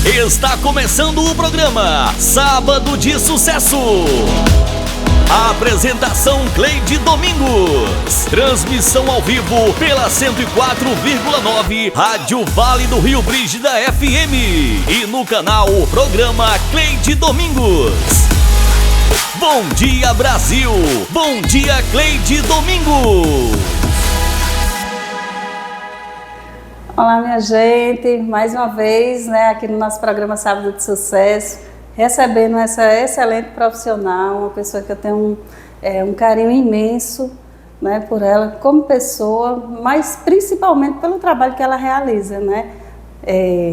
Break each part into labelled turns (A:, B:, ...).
A: Está começando o programa Sábado de Sucesso. Apresentação Cleide Domingos. Transmissão ao vivo pela 104,9 Rádio Vale do Rio Brígida FM. E no canal Programa Cleide Domingos. Bom dia, Brasil! Bom dia, Cleide Domingos!
B: Olá, minha gente, mais uma vez, aqui no nosso programa Sábado de Sucesso, recebendo essa excelente profissional, uma pessoa que eu tenho um carinho imenso, por ela como pessoa, mas principalmente pelo trabalho que ela realiza,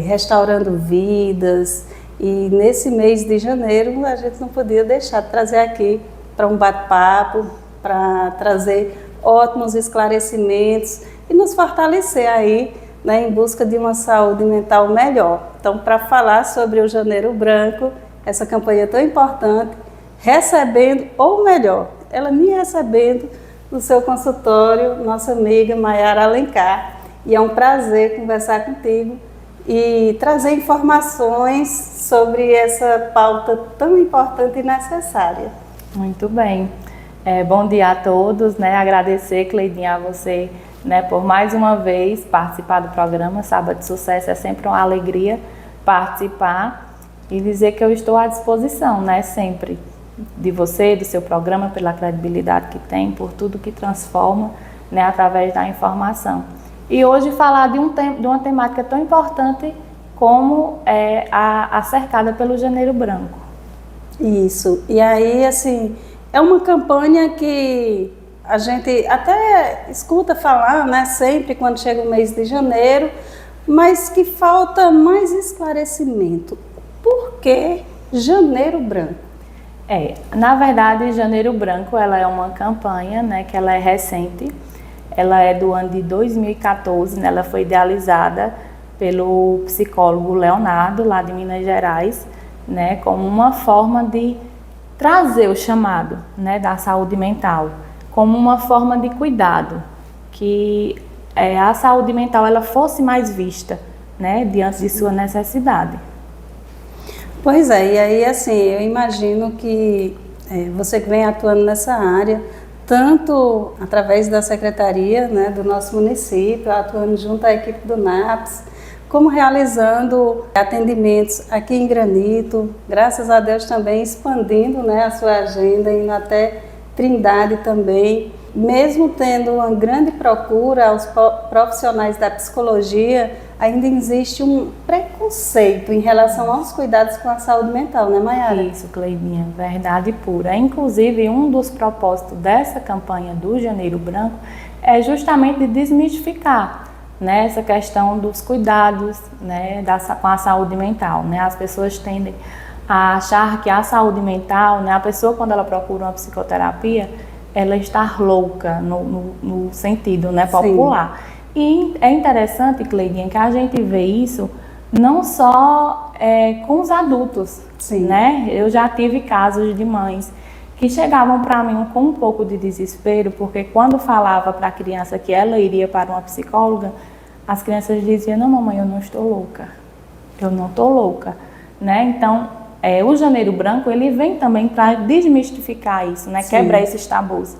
B: restaurando vidas. E nesse mês de janeiro a gente não podia deixar de trazer aqui para um bate-papo, para trazer ótimos esclarecimentos e nos fortalecer aí, em busca de uma saúde mental melhor. Então, para falar sobre o Janeiro Branco, essa campanha tão importante, recebendo, ou melhor, ela me recebendo no seu consultório, nossa amiga Mayara Alencar. E é um prazer conversar contigo e trazer informações sobre essa pauta tão importante e necessária.
C: Muito bem. Bom dia a todos, Agradecer, Cleidinha, a você, por mais uma vez participar do programa Sábado de Sucesso. É sempre uma alegria participar e dizer que eu estou à disposição, sempre de você, do seu programa, pela credibilidade que tem, por tudo que transforma, através da informação. E hoje falar de uma temática tão importante como a cercada pelo Janeiro Branco.
B: Isso. E aí, assim, é uma campanha que a gente até escuta falar, sempre quando chega o mês de janeiro, mas que falta mais esclarecimento. Por que Janeiro Branco?
C: Na verdade, Janeiro Branco, ela é uma campanha, que ela é recente. Ela é do ano de 2014, ela foi idealizada pelo psicólogo Leonardo, lá de Minas Gerais, como uma forma de trazer o chamado, da saúde mental, como uma forma de cuidado, que a saúde mental ela fosse mais vista, diante de sua necessidade.
B: Pois é, e aí assim, eu imagino que você que vem atuando nessa área, tanto através da secretaria do nosso município, atuando junto à equipe do NAPS, como realizando atendimentos aqui em Granito, graças a Deus também expandindo a sua agenda, indo até Trindade também, mesmo tendo uma grande procura aos profissionais da psicologia, ainda existe um preconceito em relação aos cuidados com a saúde mental, Mayara?
C: Isso, Cleidinha, verdade pura. Inclusive, um dos propósitos dessa campanha do Janeiro Branco é justamente desmistificar essa questão dos cuidados com a saúde mental. As pessoas tendem a achar que a saúde mental, a pessoa quando ela procura uma psicoterapia, ela está louca no sentido popular. E é interessante, Cleidinha, que a gente vê isso não só com os adultos.
B: Sim.
C: Eu já tive casos de mães que chegavam para mim com um pouco de desespero, porque quando falava para a criança que ela iria para uma psicóloga, as crianças diziam: não, mamãe, eu não estou louca, eu não estou louca. Então, o Janeiro Branco, ele vem também para desmistificar isso, quebrar esses tabus,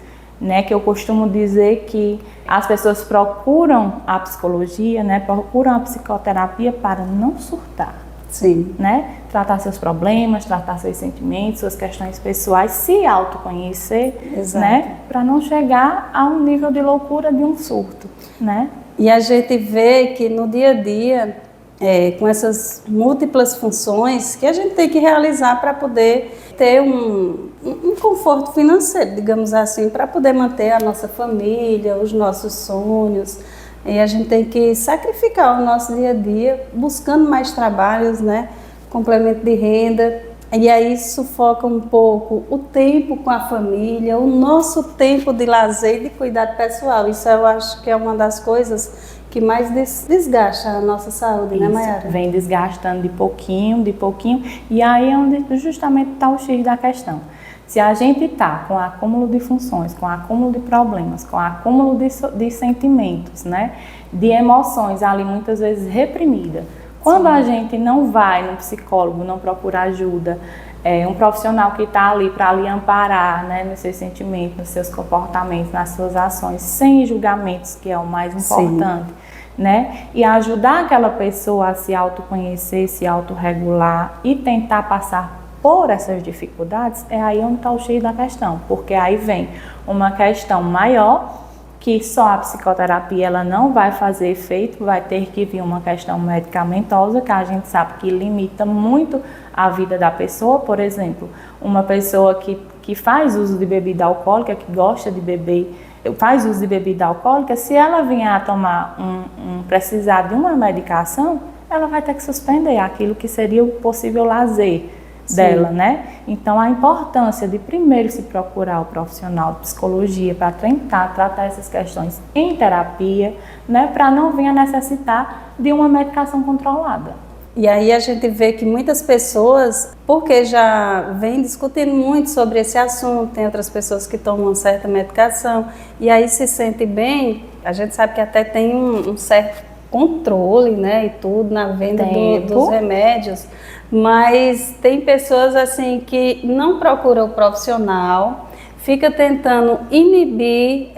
C: que eu costumo dizer que as pessoas procuram a psicologia, procuram a psicoterapia para não surtar.
B: Sim.
C: Tratar seus problemas, tratar seus sentimentos, suas questões pessoais, se autoconhecer, para não chegar a um nível de loucura de um surto,
B: E a gente vê que no dia a dia, com essas múltiplas funções que a gente tem que realizar para poder ter um conforto financeiro, digamos assim, para poder manter a nossa família, os nossos sonhos. E a gente tem que sacrificar o nosso dia a dia, buscando mais trabalhos, complemento de renda. E aí sufoca um pouco o tempo com a família, o nosso tempo de lazer e de cuidado pessoal. Isso eu acho que é uma das coisas que mais desgasta a nossa saúde, Mayara?
C: Vem desgastando de pouquinho, e aí é onde justamente está o X da questão. Se a gente está com acúmulo de funções, com acúmulo de problemas, com acúmulo de sentimentos, de emoções ali muitas vezes reprimidas, Quando a gente não vai no psicólogo, não procura ajuda, um profissional que está ali para lhe amparar, né, nos seus sentimentos, nos seus comportamentos, nas suas ações, sem julgamentos, que é o mais importante, né, e ajudar aquela pessoa a se autoconhecer, se autorregular e tentar passar por essas dificuldades, é aí onde está o X da questão, porque aí vem uma questão maior, que só a psicoterapia ela não vai fazer efeito, vai ter que vir uma questão medicamentosa, que a gente sabe que limita muito a vida da pessoa. Por exemplo, uma pessoa que faz uso de bebida alcoólica, que gosta de beber, faz uso de bebida alcoólica, se ela vier a tomar precisar de uma medicação, ela vai ter que suspender aquilo que seria o possível lazer dela, né? Então, a importância de primeiro se procurar o profissional de psicologia para tentar tratar essas questões em terapia, né? Para não vir a necessitar de uma medicação controlada.
B: E aí a gente vê que muitas pessoas, porque já vem discutindo muito sobre esse assunto, tem outras pessoas que tomam certa medicação e aí se sentem bem, a gente sabe que até tem um certo controle, né, e tudo na venda dos remédios, mas tem pessoas assim que não procuram o profissional, fica tentando inibir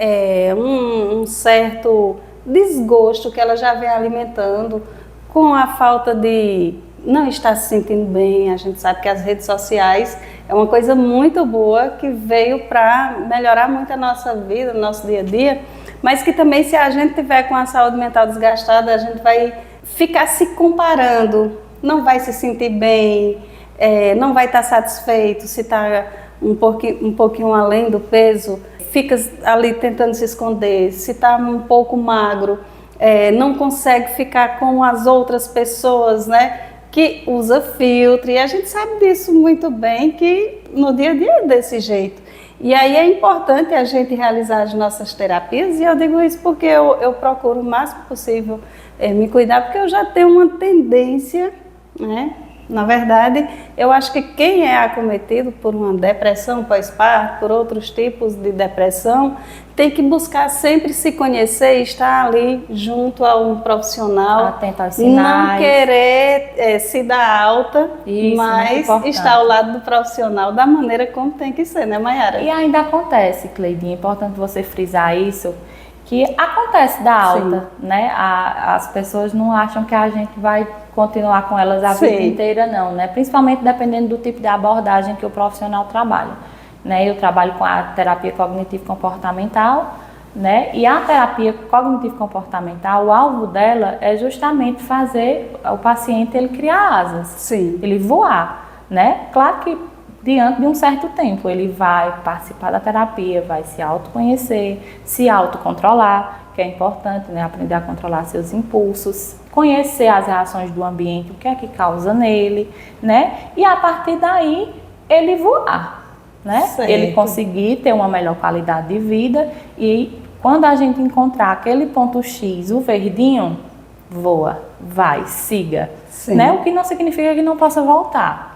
B: um certo desgosto que ela já vem alimentando com a falta de não estar se sentindo bem. A gente sabe que as redes sociais é uma coisa muito boa que veio para melhorar muito a nossa vida, o nosso dia a dia, mas que também, se a gente tiver com a saúde mental desgastada, a gente vai ficar se comparando, não vai se sentir bem, não vai estar satisfeito se está um pouquinho além do peso, fica ali tentando se esconder, se está um pouco magro, não consegue ficar com as outras pessoas, né, que usa filtro, e a gente sabe disso muito bem, que no dia a dia é desse jeito. E aí é importante a gente realizar as nossas terapias, e eu digo isso porque eu procuro o máximo possível me cuidar, porque eu já tenho uma tendência, né? Na verdade, eu acho que quem é acometido por uma depressão pós-parto, por outros tipos de depressão, tem que buscar sempre se conhecer e estar ali junto a um profissional.
C: Atento aos sinais.
B: Não querer se dar alta,
C: Isso,
B: mas estar ao lado do profissional da maneira como tem que ser, né, Mayara?
C: E ainda acontece, Cleidinha, é importante você frisar isso, que acontece da alta, né? As pessoas não acham que a gente vai continuar com elas a vida inteira, não, né? Principalmente dependendo do tipo de abordagem que o profissional trabalha, né? Eu trabalho com a terapia cognitivo-comportamental, né? E a terapia cognitivo-comportamental, o alvo dela é justamente fazer o paciente ele criar asas, ele voar, né? Claro que diante de um certo tempo ele vai participar da terapia, vai se autoconhecer, se autocontrolar, que é importante, né? Aprender a controlar seus impulsos, conhecer as reações do ambiente, o que é que causa nele, né? E a partir daí ele voar, né?
B: Certo.
C: Ele conseguir ter uma melhor qualidade de vida, e quando a gente encontrar aquele ponto X, o verdinho, voa, vai, siga, né? O que não significa que não possa voltar.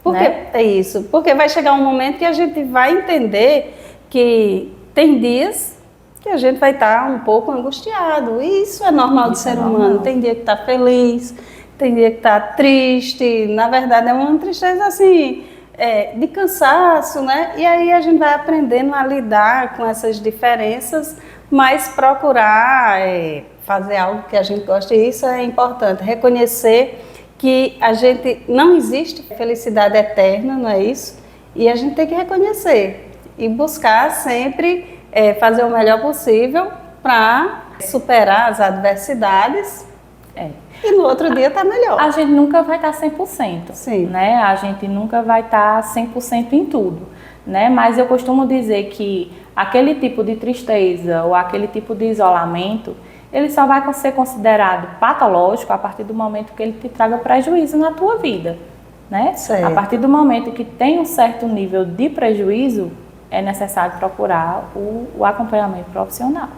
B: Porque é isso, porque vai chegar um momento que a gente vai entender que tem dias que a gente vai estar um pouco angustiado, e isso é normal do ser humano. Tem dia que está feliz, tem dia que está triste, na verdade é uma tristeza assim, de cansaço, né? E aí a gente vai aprendendo a lidar com essas diferenças, mas procurar fazer algo que a gente gosta, e isso é importante, reconhecer que a gente não existe felicidade eterna, não é isso? E a gente tem que reconhecer e buscar sempre fazer o melhor possível para superar as adversidades e no outro dia tá melhor.
C: A gente nunca vai estar 100%, né? A gente nunca vai estar 100% em tudo, né? Mas eu costumo dizer que aquele tipo de tristeza ou aquele tipo de isolamento, ele só vai ser considerado patológico a partir do momento que ele te traga prejuízo na tua vida, né?
B: Certo.
C: A partir do momento que tem um certo nível de prejuízo, é necessário procurar o acompanhamento profissional.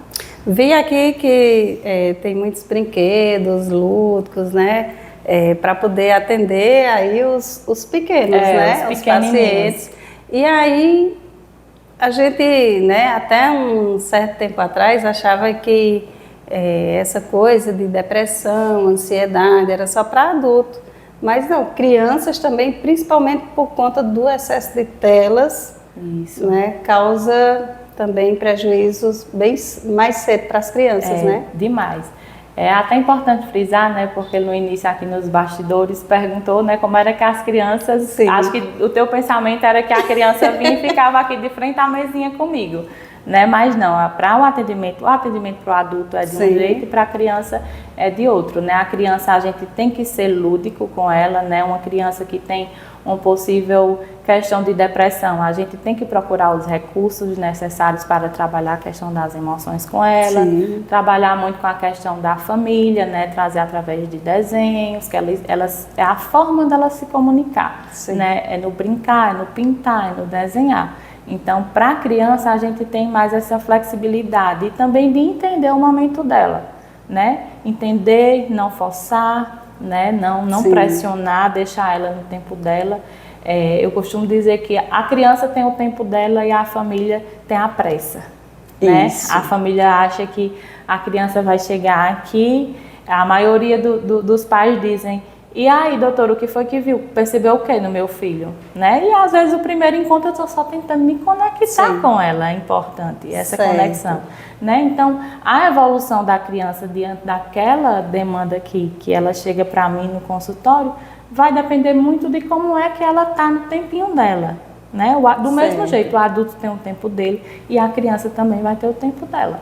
B: Vi aqui que tem muitos brinquedos lúdicos, né? Para poder atender aí os pequenos, né? Os pacientes. E aí a gente, né? Até um certo tempo atrás achava que essa coisa de depressão, ansiedade, era só para adulto. Mas não, crianças também, principalmente por conta do excesso de telas,
C: Isso.
B: né, causa também prejuízos bem mais cedo para as crianças, né?
C: Demais. É até importante frisar, né, porque no início aqui nos bastidores perguntou, né, como era que as crianças,
B: Sim.
C: acho que o teu pensamento era que a criança vinha e ficava aqui de frente à mesinha comigo, né, mas não, para o atendimento para o adulto é de um
B: Sim.
C: jeito e para a criança é de outro, né, a criança a gente tem que ser lúdico com ela, né, uma criança que tem uma possível questão de depressão, a gente tem que procurar os recursos necessários para trabalhar a questão das emoções com ela,
B: Sim.
C: trabalhar muito com a questão da família, né, trazer através de desenhos, que elas é a forma dela se comunicar,
B: Sim.
C: né, é no brincar, é no pintar, é no desenhar. Então, para a criança a gente tem mais essa flexibilidade e também de entender o momento dela, né, entender, não forçar, né, não
B: Sim.
C: pressionar, deixar ela no tempo dela. Eu costumo dizer que a criança tem o tempo dela e a família tem a pressa, né?
B: Isso.
C: A família acha que a criança vai chegar aqui, a maioria dos pais dizem: e aí, doutor, o que foi que viu? Percebeu o que no meu filho? Né? E às vezes o primeiro encontro eu estou só tentando me conectar
B: Sim.
C: com ela, é importante essa
B: Certo.
C: conexão. Né? Então, a evolução da criança diante daquela demanda que ela chega para mim no consultório vai depender muito de como é que ela está no tempinho dela. Né? Do mesmo
B: Certo.
C: jeito, o adulto tem o tempo dele e a criança também vai ter o tempo dela.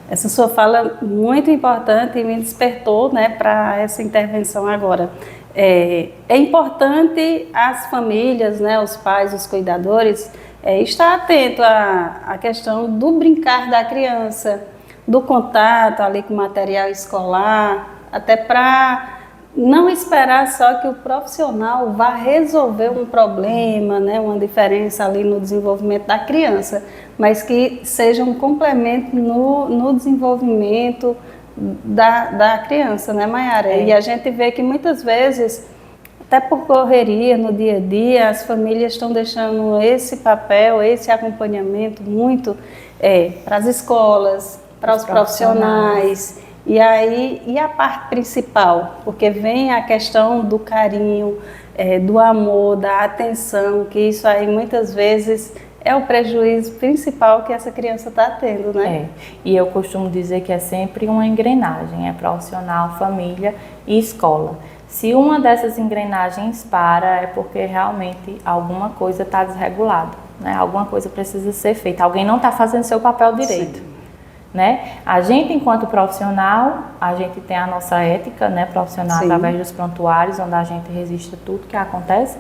B: Essa sua fala muito importante e me despertou, né, para essa intervenção agora. É importante as famílias, né, os pais, os cuidadores, estar atento à questão do brincar da criança, do contato ali com o material escolar, até para não esperar só que o profissional vá resolver um problema, né, uma diferença ali no desenvolvimento da criança, mas que seja um complemento no desenvolvimento da criança, né, Mayara? E a gente vê que muitas vezes, até por correria no dia a dia, as famílias estão deixando esse papel, esse acompanhamento muito para as escolas, para os profissionais. E aí, e a parte principal? Porque vem a questão do carinho, do amor, da atenção, que isso aí muitas vezes é o prejuízo principal que essa criança está tendo, né?
C: E eu costumo dizer que é sempre uma engrenagem, é profissional, família e escola. Se uma dessas engrenagens para, é porque realmente alguma coisa está desregulada, né? Alguma coisa precisa ser feita, alguém não está fazendo seu papel direito.
B: Sim.
C: Né? A gente, enquanto profissional, a gente tem a nossa ética, né, profissional. Sim. Através dos prontuários, onde a gente registra tudo que acontece,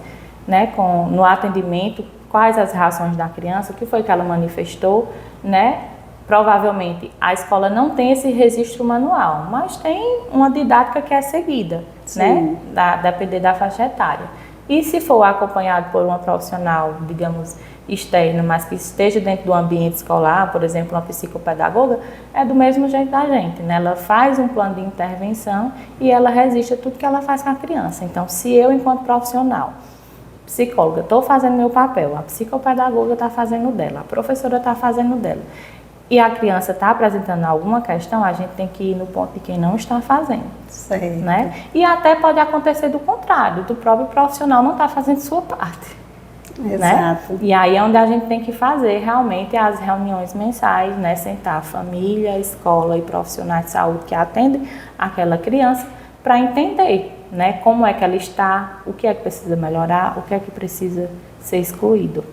C: né, no atendimento, quais as reações da criança, o que foi que ela manifestou, né? Provavelmente a escola não tem esse registro manual, mas tem uma didática que é seguida, né? Depender da faixa etária. E se for acompanhado por uma profissional, digamos, externa, mas que esteja dentro do ambiente escolar, por exemplo, uma psicopedagoga, é do mesmo jeito da gente, né? Ela faz um plano de intervenção e ela registra tudo que ela faz com a criança. Então, se eu, enquanto profissional, psicóloga, estou fazendo meu papel, a psicopedagoga está fazendo dela, a professora está fazendo dela, e a criança está apresentando alguma questão, a gente tem que ir no ponto de quem não está fazendo.
B: Certo.
C: Né? E até pode acontecer do contrário, do próprio profissional não está fazendo sua parte.
B: Exato.
C: Né? E aí é onde a gente tem que fazer realmente as reuniões mensais, né? Sentar família, escola e profissionais de saúde que atendem aquela criança para entender, né, como é que ela está, o que é que precisa melhorar, o que é que precisa ser excluído.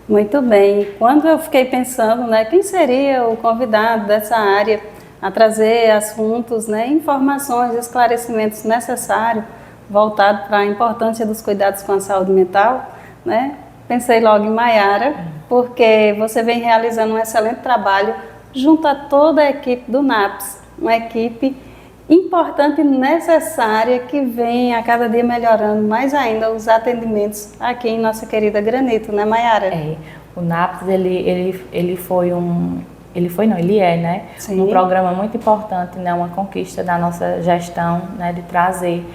B: Muito bem. Quando eu fiquei pensando, né, quem seria o convidado dessa área a trazer assuntos, né, informações, esclarecimentos necessários voltados para a importância dos cuidados com a saúde mental, né? Pensei logo em Mayara, porque você vem realizando um excelente trabalho junto a toda a equipe do NAPS, uma equipe importante e necessária que vem a cada dia melhorando mais ainda os atendimentos aqui em nossa querida Granito, né, Mayara?
C: O NAPS, ele é, né?
B: Sim.
C: Um programa muito importante, né? Uma conquista da nossa gestão, né? De trazer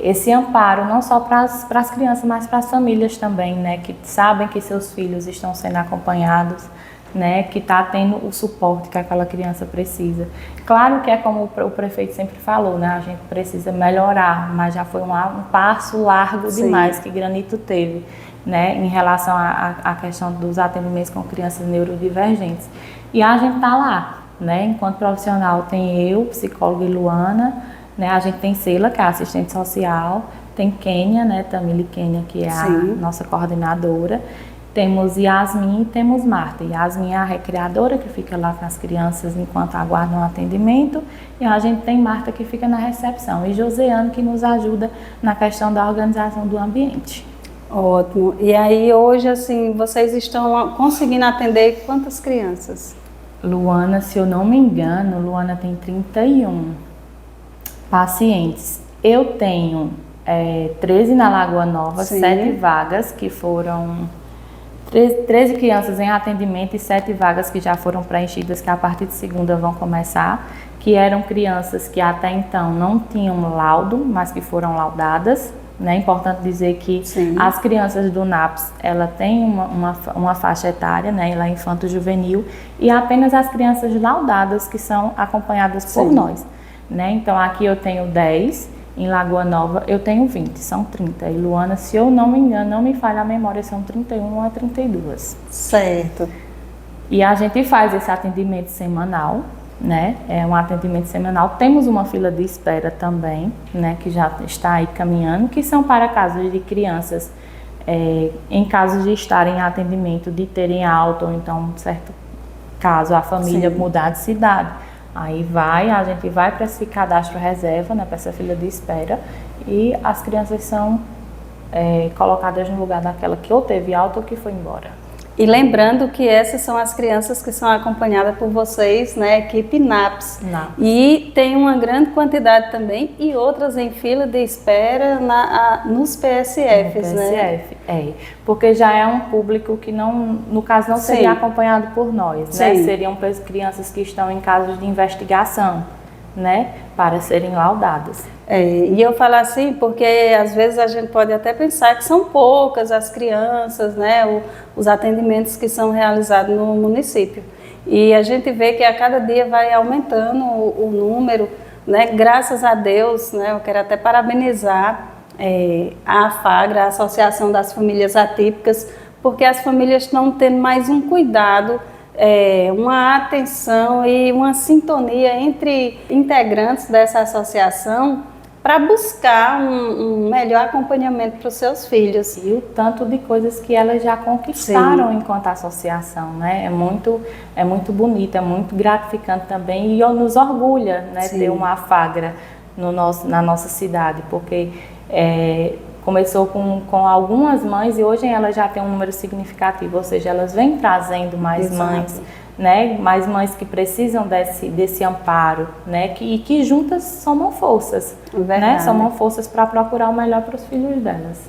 C: esse amparo não só para as crianças, mas para as famílias também, né? Que sabem que seus filhos estão sendo acompanhados, né, que está tendo o suporte que aquela criança precisa. Claro que é como o prefeito sempre falou, né, a gente precisa melhorar, mas já foi um passo largo demais que Granito teve, né, em relação à questão dos atendimentos com crianças neurodivergentes. E a gente está lá, né, enquanto profissional tem eu, psicóloga e Luana, né, a gente tem Sheila, que é assistente social, tem Kênia, né, Tamile Kênia, que é a nossa coordenadora, temos Yasmin e temos Marta. Yasmin é a recreadora, que fica lá com as crianças enquanto aguardam o atendimento, e a gente tem Marta, que fica na recepção, e Joseane, que nos ajuda na questão da organização do ambiente.
B: Ótimo. E aí hoje, assim, vocês estão conseguindo atender quantas crianças?
C: Luana, se eu não me engano, Luana tem 31 pacientes. Eu tenho 13 na Lagoa Nova, 7 vagas que foram... 13 crianças em atendimento e 7 vagas que já foram preenchidas, que a partir de segunda vão começar, que eram crianças que até então não tinham laudo, mas que foram laudadas. É importante dizer que as crianças do NAPS, ela tem uma faixa etária, né, ela é infanto-juvenil, e apenas as crianças laudadas que são acompanhadas por nós. Né? Então aqui eu tenho 10, em Lagoa Nova eu tenho 20, são 30. E Luana, se eu não me engano, não me falha a memória, são 31 ou 32.
B: Certo.
C: E a gente faz esse atendimento semanal, né? É um atendimento semanal. Temos uma fila de espera também, né? Que já está aí caminhando, que são para casos de crianças, em casos de estarem em atendimento, de terem alta, ou então, certo caso, a família mudar de cidade. Aí a gente vai para esse cadastro reserva, né, para essa fila de espera, e as crianças são colocadas no lugar daquela que ou teve alta ou que foi embora.
B: E lembrando que essas são as crianças que são acompanhadas por vocês, né, equipe NAPS. E tem uma grande quantidade também, e outras em fila de espera nos PSFs, né?
C: Porque já é um público que não, no caso, não seria acompanhado por nós, né? Seriam crianças que estão em casos de investigação, né, para serem laudadas.
B: E eu falo assim porque às vezes a gente pode até pensar que são poucas as crianças, né, os atendimentos que são realizados no município. E a gente vê que a cada dia vai aumentando o número, né, graças a Deus, né, eu quero até parabenizar a AFAGRA, a Associação das Famílias Atípicas, porque as famílias estão tendo mais um cuidado, uma atenção e uma sintonia entre integrantes dessa associação para buscar um melhor acompanhamento para os seus filhos.
C: E o tanto de coisas que elas já conquistaram enquanto associação, né? É muito bonito, é muito gratificante também, e nos orgulha, né, ter uma AFAGRA na nossa cidade, porque começou com algumas mães e hoje elas já têm um número significativo, ou seja, elas vêm trazendo mais mães, né, mais mães que precisam desse amparo, né, que juntas somam forças, né, somam forças para procurar o melhor para os filhos delas.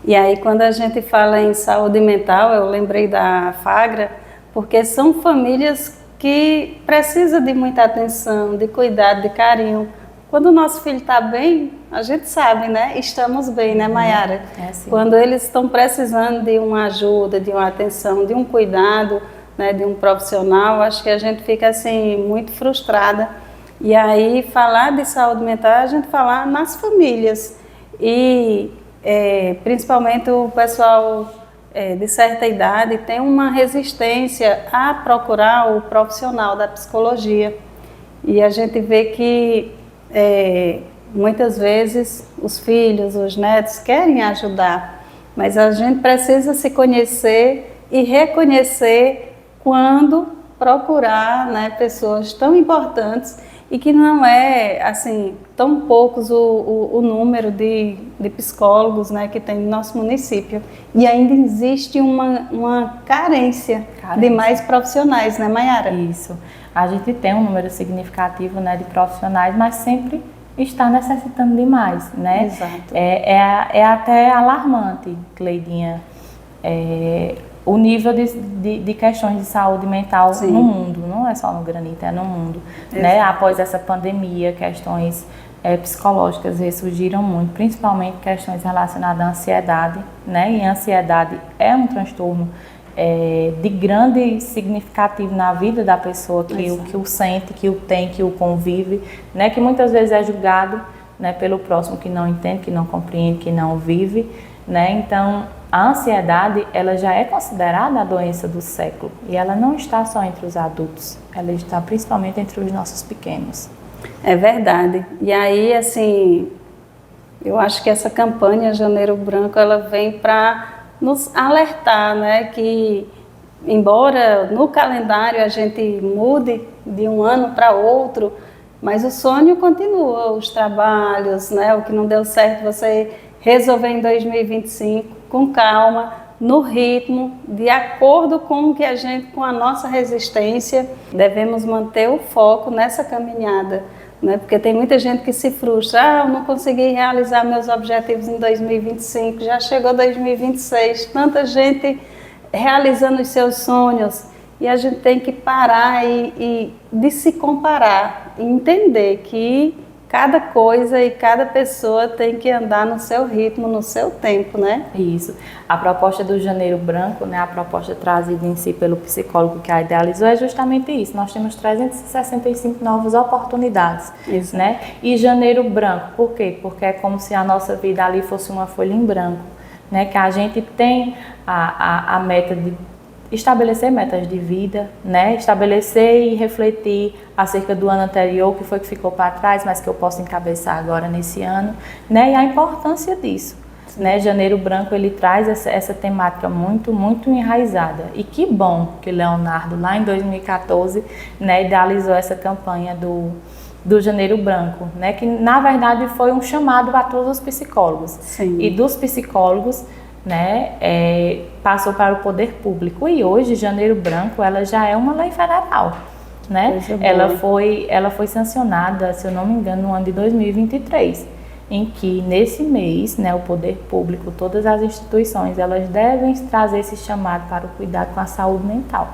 B: E aí quando a gente fala em saúde mental, eu lembrei da AFAGRA, porque são famílias que precisam de muita atenção, de cuidado, de carinho. Quando o nosso filho está bem, a gente sabe, né? Estamos bem, né, Mayara? Quando eles estão precisando de uma ajuda, de uma atenção, de um cuidado, né, de um profissional, acho que a gente fica assim muito frustrada. E aí falar de saúde mental, a gente falar nas famílias e principalmente o pessoal de certa idade tem uma resistência a procurar o profissional da psicologia. E a gente vê que muitas vezes os filhos, os netos querem ajudar, mas a gente precisa se conhecer e reconhecer quando procurar, né, pessoas tão importantes e que não é assim tão poucos o número de psicólogos, né, que tem no nosso município, e ainda existe uma carência de mais profissionais, né, Mayara?
C: Isso, a gente tem um número significativo, né, de profissionais, mas sempre está necessitando de mais, né?
B: Exato.
C: É até alarmante, Cleidinha, o nível de questões de saúde mental no mundo, não é só no Granito, é no mundo. Né? Após essa pandemia, questões psicológicas ressurgiram muito, principalmente questões relacionadas à ansiedade, né? E a ansiedade é um transtorno de grande significativo na vida da pessoa que o sente, que o tem, que o convive, né? Que muitas vezes é julgado, né, pelo próximo que não entende, que não compreende, que não vive, né? Então, a ansiedade, ela já é considerada a doença do século e ela não está só entre os adultos, ela está principalmente entre os nossos pequenos.
B: É verdade. E aí, assim, eu acho que essa campanha Janeiro Branco, ela vem para nos alertar, né, que embora no calendário a gente mude de um ano para outro, mas o sonho continua, os trabalhos, né, o que não deu certo você resolver em 2025 com calma, no ritmo, de acordo com o que com a nossa resistência, devemos manter o foco nessa caminhada, né? Porque tem muita gente que se frustra, eu não consegui realizar meus objetivos em 2025, já chegou 2026, tanta gente realizando os seus sonhos, e a gente tem que parar e de se comparar, e entender que cada coisa e cada pessoa tem que andar no seu ritmo, no seu tempo, né?
C: Isso. A proposta do Janeiro Branco, né, a proposta trazida em si pelo psicólogo que a idealizou é justamente isso. Nós temos 365 novas oportunidades, né? E Janeiro Branco, por quê? Porque é como se a nossa vida ali fosse uma folha em branco, né? Que a gente tem a meta de estabelecer metas de vida, né? Estabelecer e refletir acerca do ano anterior, que foi que ficou para trás, mas que eu posso encabeçar agora nesse ano, né? E a importância disso, né? Janeiro Branco, ele traz essa temática muito, muito enraizada. E que bom que Leonardo, lá em 2014, né, idealizou essa campanha do Janeiro Branco, né? Que na verdade foi um chamado a todos os psicólogos.
B: Sim.
C: E dos psicólogos, né, passou para o poder público, e hoje Janeiro Branco ela já é uma lei federal, né? Ela foi sancionada, se eu não me engano, no ano de 2023, em que nesse mês, né, o poder público, todas as instituições, elas devem trazer esse chamado para o cuidado com a saúde mental.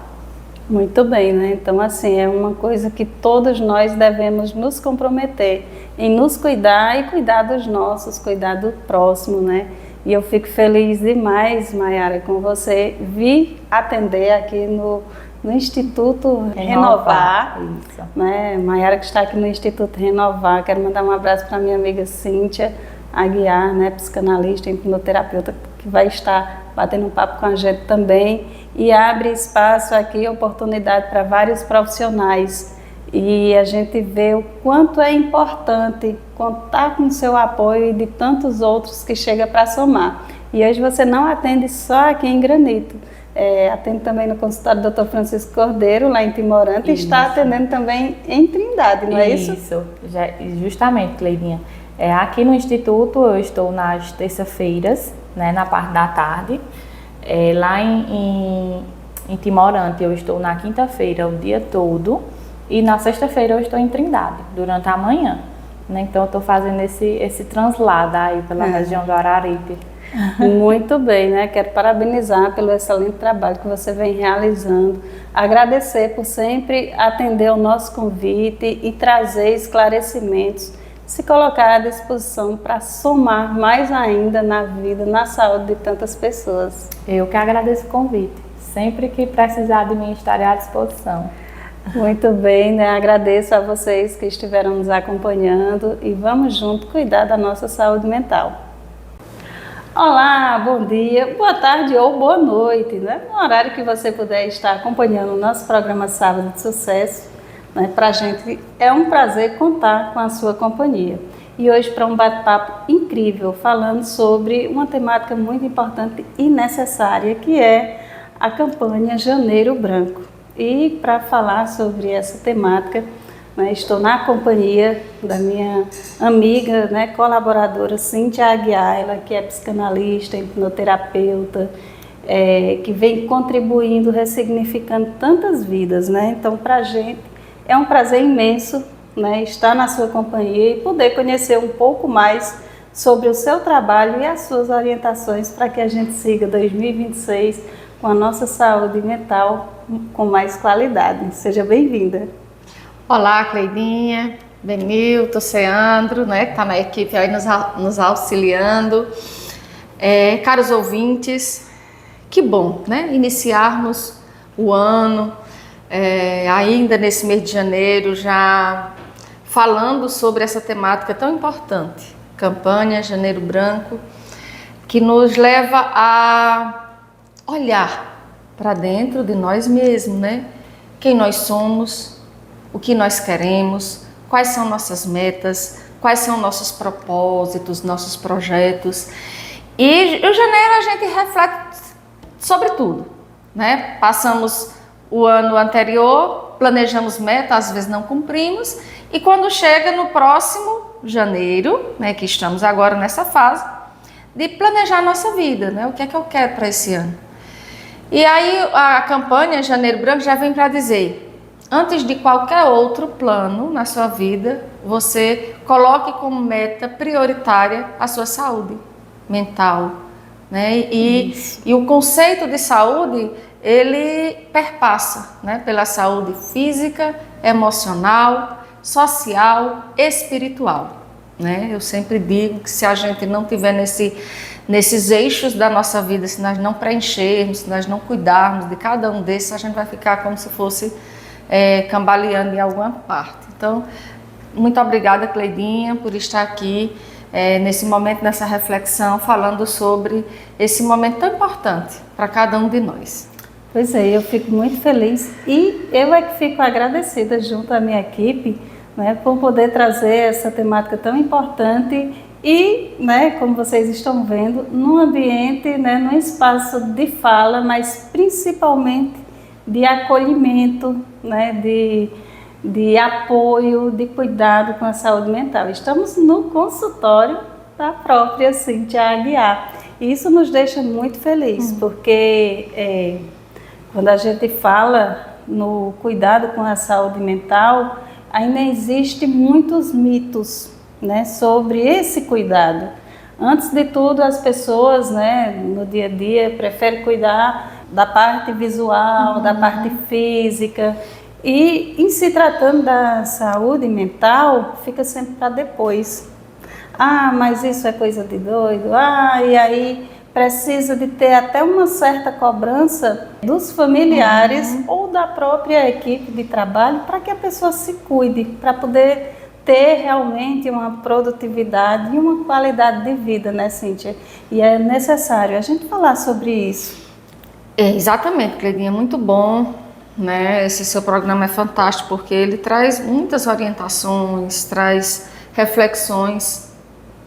B: Muito bem, né? Então, assim, é uma coisa que todos nós devemos nos comprometer em nos cuidar e cuidar dos nossos, cuidar do próximo, né? E eu fico feliz demais, Maiara, com você vir atender aqui no Instituto Renovar.
C: Isso.
B: Né? Maiara que está aqui no Instituto Renovar, quero mandar um abraço para a minha amiga Cíntia Aguiar, né, psicanalista e hipnoterapeuta, que vai estar batendo um papo com a gente também, e abre espaço aqui, oportunidade para vários profissionais. E a gente vê o quanto é importante contar com o seu apoio e de tantos outros que chega para somar. E hoje você não atende só aqui em Granito, atende também no consultório do Dr. Francisco Cordeiro, lá em Timorante, e está atendendo também em Trindade, não é isso?
C: Isso, justamente, Cleidinha. Aqui no Instituto eu estou nas terça-feiras, né, na parte da tarde. Lá em Timorante eu estou na quinta-feira o dia todo. E na sexta-feira eu estou em Trindade, durante a manhã, né? Então eu estou fazendo esse translado aí pela região do Araripe.
B: Muito bem, né? Quero parabenizar pelo excelente trabalho que você vem realizando, agradecer por sempre atender o nosso convite e trazer esclarecimentos, se colocar à disposição para somar mais ainda na vida, na saúde de tantas pessoas.
C: Eu que agradeço o convite, sempre que precisar de mim estarei à disposição.
B: Muito bem, né? Agradeço a vocês que estiveram nos acompanhando e vamos junto cuidar da nossa saúde mental. Olá, bom dia, boa tarde ou boa noite, né? No horário que você puder estar acompanhando o nosso programa Sábado de Sucesso, né? Para a gente é um prazer contar com a sua companhia. E hoje para um bate-papo incrível, falando sobre uma temática muito importante e necessária, que é a campanha Janeiro Branco. E para falar sobre essa temática, né, estou na companhia da minha amiga, né, colaboradora Cíntia Aguiar, ela que é psicanalista, hipnoterapeuta, que vem contribuindo, ressignificando tantas vidas, né? Então, para a gente é um prazer imenso, né, estar na sua companhia e poder conhecer um pouco mais sobre o seu trabalho e as suas orientações para que a gente siga 2026 com a nossa saúde mental com mais qualidade. Seja bem-vinda.
D: Olá, Cleidinha, Benilton, Ceandro, né, que está na equipe aí nos auxiliando. Caros ouvintes, que bom, né? Iniciarmos o ano, ainda nesse mês de janeiro, já falando sobre essa temática tão importante, campanha Janeiro Branco, que nos leva a olhar para dentro de nós mesmos, né? Quem nós somos, o que nós queremos, quais são nossas metas, quais são nossos propósitos, nossos projetos. E em janeiro a gente reflete sobre tudo, né? Passamos o ano anterior, planejamos metas, às vezes não cumprimos, e quando chega no próximo janeiro, né, que estamos agora nessa fase, de planejar a nossa vida, né? O que é que eu quero para esse ano? E aí a campanha Janeiro Branco já vem para dizer, antes de qualquer outro plano na sua vida, você coloque como meta prioritária a sua saúde mental, né? E o conceito de saúde, ele perpassa, né, pela saúde física, emocional, social, espiritual, né? Eu sempre digo que se a gente não tiver nesses eixos da nossa vida, se nós não preenchermos, se nós não cuidarmos de cada um desses, a gente vai ficar como se fosse cambaleando em alguma parte. Então, muito obrigada, Cleidinha, por estar aqui nesse momento, nessa reflexão, falando sobre esse momento tão importante para cada um de nós.
B: Pois é, eu fico muito feliz e eu é que fico agradecida junto à minha equipe, né, por poder trazer essa temática tão importante e, né, como vocês estão vendo, num ambiente, né, num espaço de fala, mas principalmente de acolhimento, né, de apoio, de cuidado com a saúde mental. Estamos no consultório da própria Cíntia Aguiar e isso nos deixa muito felizes, porque quando a gente fala no cuidado com a saúde mental, ainda existem muitos mitos, né, sobre esse cuidado. Antes de tudo, as pessoas, né, no dia a dia preferem cuidar da parte visual, da parte física. E em se tratando da saúde mental, fica sempre para depois. Ah, mas isso é coisa de doido. Ah, e aí precisa de ter até uma certa cobrança dos familiares ou da própria equipe de trabalho para que a pessoa se cuide, para poder ter realmente uma produtividade e uma qualidade de vida, né, Cíntia? E é necessário a gente falar sobre isso.
D: Exatamente, Cleidinha, muito bom, né? Esse seu programa é fantástico porque ele traz muitas orientações, traz reflexões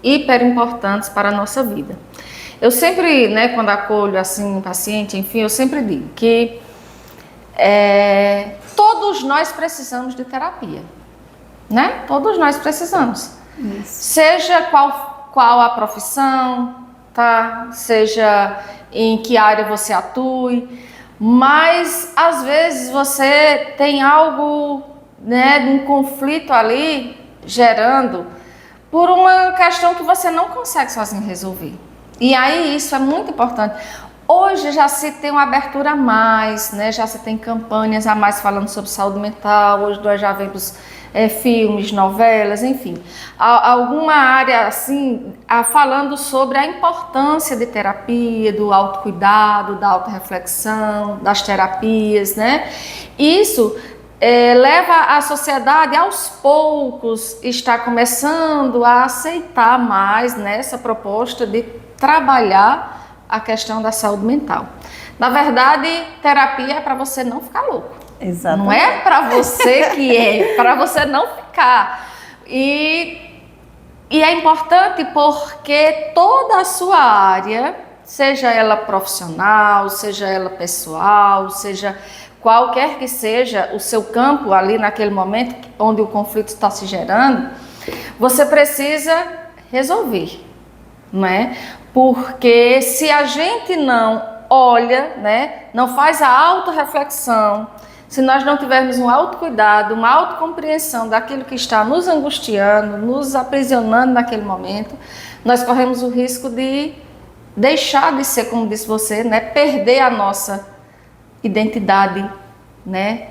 D: hiper importantes para a nossa vida. Eu sempre, né, quando acolho assim um paciente, enfim, eu sempre digo que todos nós precisamos de terapia, né? Todos nós precisamos. Isso. Seja qual a profissão, tá? Seja em que área você atue, mas às vezes você tem algo, né, um conflito ali gerando por uma questão que você não consegue sozinho resolver. E aí isso é muito importante. Hoje já se tem uma abertura a mais, né? Já se tem campanhas a mais falando sobre saúde mental. Hoje nós já vemos filmes, novelas, enfim. Alguma área assim, falando sobre a importância de terapia, do autocuidado, da autorreflexão, das terapias, né? Isso leva a sociedade aos poucos está começando a aceitar mais nessa proposta de trabalhar a questão da saúde mental. Na verdade, terapia é para você não ficar louco.
B: Exatamente.
D: Não é para você para você não ficar. E é importante porque toda a sua área, seja ela profissional, seja ela pessoal, seja qualquer que seja o seu campo ali naquele momento onde o conflito está se gerando, você precisa resolver, não é? Porque se a gente não olha, né, não faz a autorreflexão, se nós não tivermos um autocuidado, uma autocompreensão daquilo que está nos angustiando, nos aprisionando naquele momento, nós corremos o risco de deixar de ser, como disse você, né, perder a nossa identidade, né,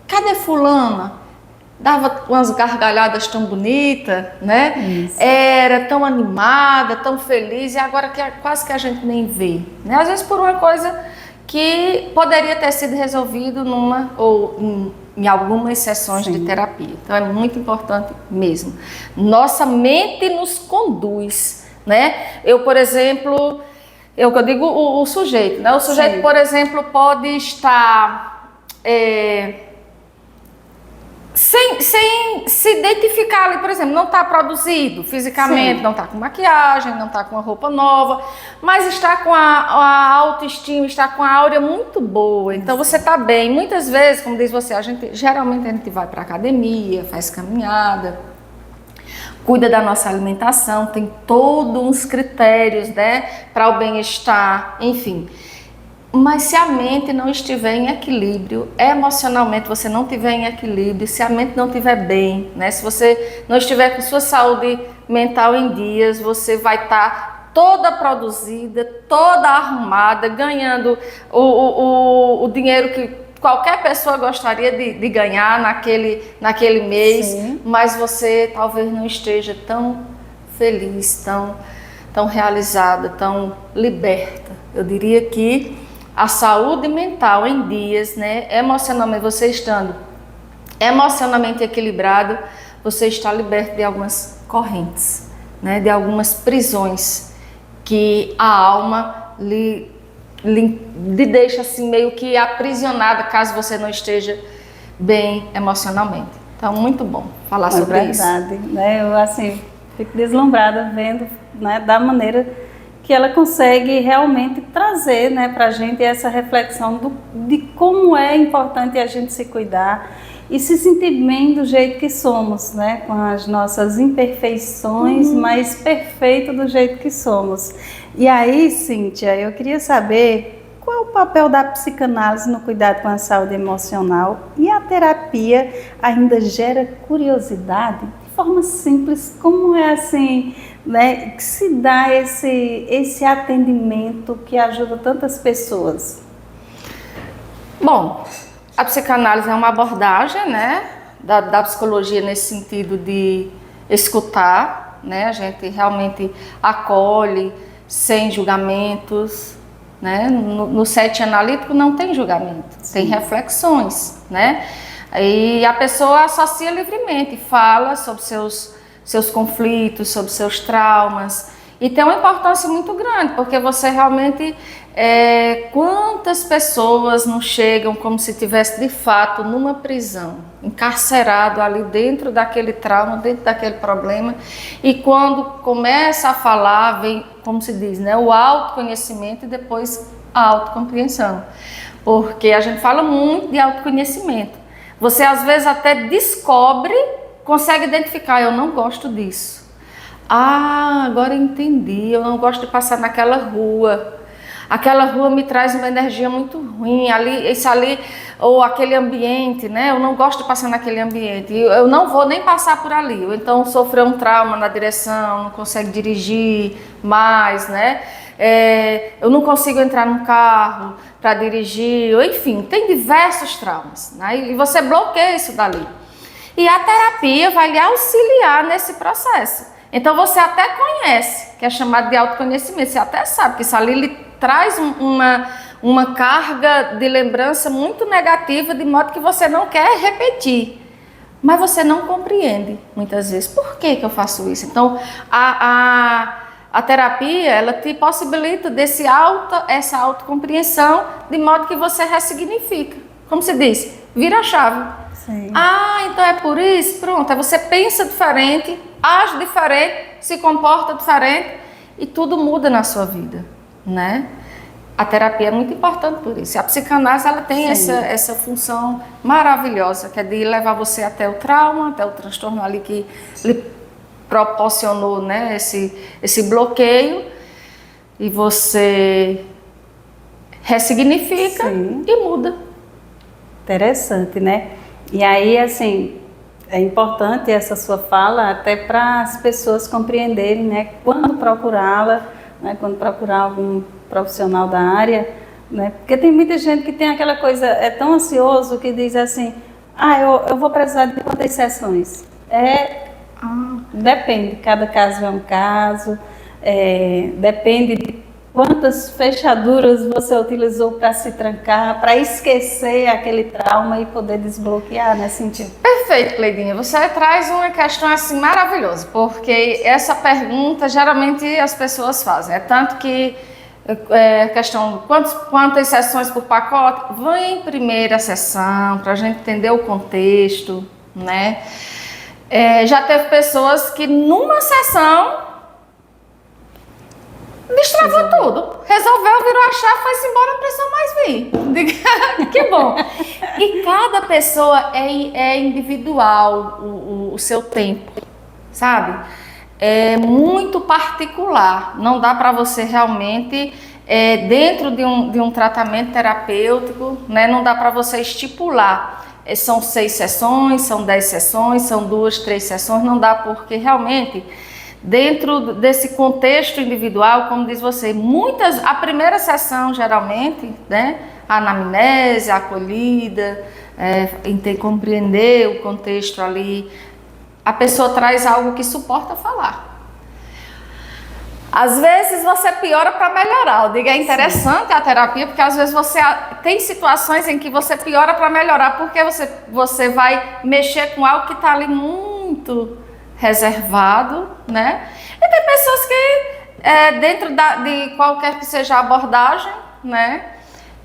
D: cadê fulana? dava umas gargalhadas tão bonitas, né?
B: Isso.
D: Era tão animada, tão feliz, e agora quase que a gente nem vê, né? Às vezes por uma coisa que poderia ter sido resolvido em algumas sessões de terapia. Então é muito importante mesmo. Nossa mente nos conduz, né? Eu, por exemplo, eu digo o sujeito, né? O sujeito, por exemplo, pode estar sem se identificar ali, por exemplo, não está produzido fisicamente, não está com maquiagem, não está com uma roupa nova, mas está com a autoestima, está com a áurea muito boa, então você está bem. Muitas vezes, como diz você, geralmente a gente vai para a academia, faz caminhada, cuida da nossa alimentação, tem todos uns critérios, né, para o bem-estar, enfim. Mas se a mente não estiver em equilíbrio, emocionalmente você não estiver em equilíbrio, se a mente não estiver bem, né? Se você não estiver com sua saúde mental em dias, você vai estar toda produzida, toda arrumada, ganhando o dinheiro que qualquer pessoa gostaria de ganhar naquele mês, mas você talvez não esteja tão feliz, tão realizada, tão liberta. Eu diria que a saúde mental em dias, né, emocionalmente, você estando emocionalmente equilibrado, você está liberto de algumas correntes, né, de algumas prisões que a alma lhe deixa assim meio que aprisionada caso você não esteja bem emocionalmente. Então, muito bom falar sobre isso.
B: É verdade, né? Eu assim fico deslumbrada vendo, né, da maneira que ela consegue realmente trazer, né, para a gente essa reflexão de como é importante a gente se cuidar e se sentir bem do jeito que somos, né, com as nossas imperfeições, mas perfeito do jeito que somos. E aí, Cíntia, eu queria saber qual é o papel da psicanálise no cuidado com a saúde emocional, e a terapia ainda gera curiosidade? De forma simples, como é assim, né, que se dá esse atendimento que ajuda tantas pessoas?
D: Bom, a psicanálise é uma abordagem, né, da psicologia nesse sentido de escutar, né, a gente realmente acolhe sem julgamentos, né, no set analítico não tem julgamento, tem reflexões, né, e a pessoa associa livremente, fala sobre seus conflitos, sobre seus traumas, e tem uma importância muito grande, porque você realmente, quantas pessoas não chegam como se estivesse de fato numa prisão, encarcerado ali dentro daquele trauma, dentro daquele problema, e quando começa a falar, vem, como se diz, né, o autoconhecimento e depois a autocompreensão, porque a gente fala muito de autoconhecimento. Você às vezes até descobre, consegue identificar, eu não gosto disso. Ah, agora eu entendi, eu não gosto de passar naquela rua. Aquela rua me traz uma energia muito ruim, ou aquele ambiente, né? Eu não gosto de passar naquele ambiente, eu não vou nem passar por ali. Ou então sofreu um trauma na direção, não consegue dirigir mais, né? Eu não consigo entrar num carro para dirigir, ou enfim, tem diversos traumas, né? E você bloqueia isso dali. E a terapia vai lhe auxiliar nesse processo. Então você até conhece, que é chamado de autoconhecimento, você até sabe que isso ali lhe traz uma carga de lembrança muito negativa, de modo que você não quer repetir. Mas você não compreende, muitas vezes, por que eu faço isso? Então, a terapia, ela te possibilita essa autocompreensão, de modo que você ressignifica. Como se diz, vira a chave.
B: Sim.
D: Ah, então é por isso? Pronto, aí você pensa diferente, age diferente, se comporta diferente e tudo muda na sua vida, né? A terapia é muito importante por isso. A psicanálise, ela tem essa função maravilhosa, que é de levar você até o trauma, até o transtorno ali que lhe proporcionou, né, esse bloqueio, e você ressignifica e muda.
B: Interessante, né? E aí, assim, é importante essa sua fala até para as pessoas compreenderem, né, quando procurá-la, né, quando procurar algum profissional da área, né? Porque tem muita gente que tem aquela coisa, é tão ansioso que diz assim, Eu vou precisar de quantas sessões? Depende, cada caso é um caso, depende de quantas fechaduras você utilizou para se trancar, para esquecer aquele trauma e poder desbloquear, né, Cíntia?
D: Perfeito, Cleidinha. Você traz uma questão assim maravilhosa, porque essa pergunta geralmente as pessoas fazem. É tanto que a questão quantas sessões por pacote, vem primeiro a sessão para a gente entender o contexto, né? Já teve pessoas que numa sessão destravou tudo, resolveu, virou a chave, foi-se embora, não precisou mais vir. Que bom. E cada pessoa é individual, o seu tempo, sabe? É muito particular, não dá para você realmente, dentro de um tratamento terapêutico, né, não dá para você estipular. São 6 sessões, são 10 sessões, são 2, 3 sessões, não dá, porque realmente dentro desse contexto individual, como diz você, a primeira sessão geralmente, né, a anamnese, a acolhida, compreender o contexto ali, a pessoa traz algo que suporta falar. Às vezes você piora para melhorar. Eu digo, é interessante a terapia, porque às vezes você tem situações em que você piora para melhorar, porque você vai mexer com algo que está ali muito reservado, né? E tem pessoas que, dentro de qualquer que seja a abordagem, né,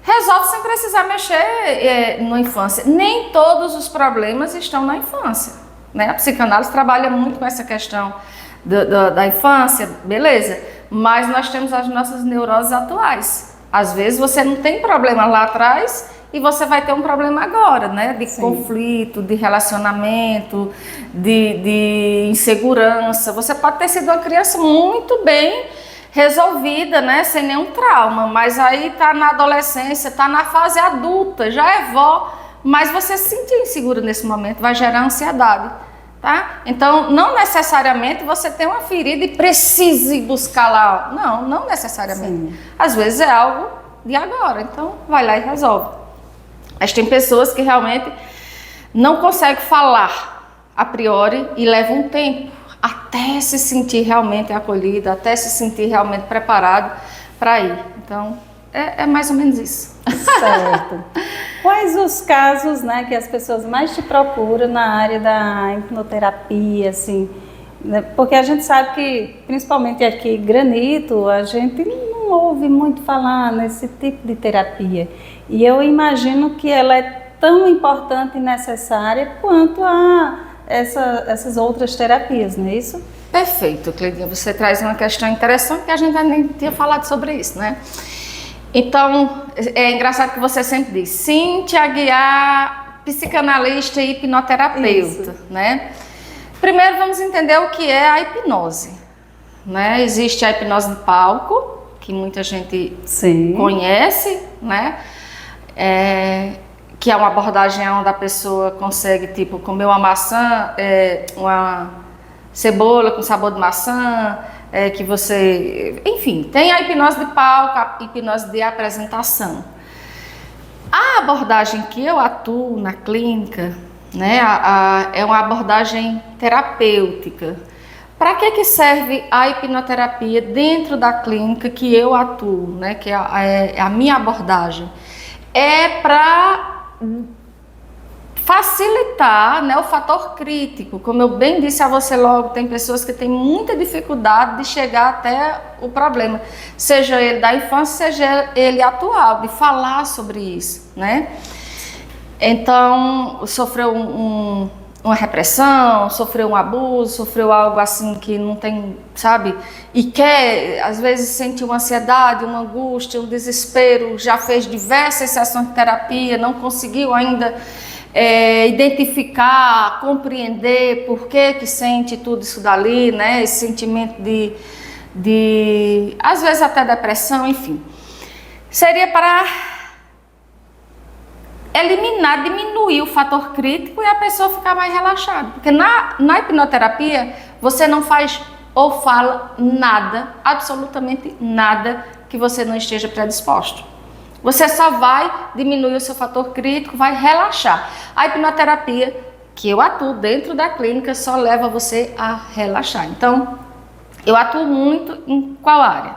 D: resolve sem precisar mexer na infância. Nem todos os problemas estão na infância, né? A psicanálise trabalha muito com essa questão da infância, beleza, mas nós temos as nossas neuroses atuais. Às vezes você não tem problema lá atrás e você vai ter um problema agora, né? De Sim. conflito, de relacionamento, de insegurança. Você pode ter sido uma criança muito bem resolvida, né? Sem nenhum trauma, mas aí tá na adolescência, tá na fase adulta, já é vó, mas você se sentir insegura nesse momento, vai gerar ansiedade. Tá? Então, não necessariamente você tem uma ferida e precise buscar lá. Não necessariamente. Sim. Às vezes é algo de agora, então vai lá e resolve. Mas tem pessoas que realmente não conseguem falar a priori e levam um tempo até se sentir realmente acolhida, até se sentir realmente preparado para ir. Então, é mais ou menos isso.
B: Certo. Quais os casos, né, que as pessoas mais te procuram na área da hipnoterapia, assim, né? Porque a gente sabe que, principalmente aqui, Granito, a gente não ouve muito falar nesse tipo de terapia. E eu imagino que ela é tão importante e necessária quanto a essas outras terapias, não é isso?
D: Perfeito, Cleidinha. Você traz uma questão interessante que a gente ainda nem tinha falado sobre isso, né? Então, é engraçado que você sempre diz, Cíntia Aguiar, psicanalista e hipnoterapeuta, né? Primeiro vamos entender o que é a hipnose, né? Existe a hipnose de palco, que muita gente Sim. conhece, né? Que é uma abordagem onde a pessoa consegue, tipo, comer uma maçã, uma cebola com sabor de maçã, que você... Enfim, tem a hipnose de palco, a hipnose de apresentação. A abordagem que eu atuo na clínica, né, é uma abordagem terapêutica. Para que serve a hipnoterapia dentro da clínica que eu atuo, né, que é a minha abordagem? É para facilitar, né, o fator crítico. Como eu bem disse a você logo, tem pessoas que têm muita dificuldade de chegar até o problema, seja ele da infância, seja ele atual, de falar sobre isso, né? Então, sofreu uma repressão, sofreu um abuso, sofreu algo assim que não tem, sabe? E quer, às vezes, sente uma ansiedade, uma angústia, um desespero, já fez diversas sessões de terapia, não conseguiu ainda identificar, compreender por que sente tudo isso dali, né? Esse sentimento de às vezes até depressão, enfim. Seria para eliminar, diminuir o fator crítico e a pessoa ficar mais relaxada. Porque na hipnoterapia você não faz ou fala nada, absolutamente nada que você não esteja predisposto. Você só vai diminuir o seu fator crítico, vai relaxar. A hipnoterapia, que eu atuo dentro da clínica, só leva você a relaxar. Então, eu atuo muito em qual área?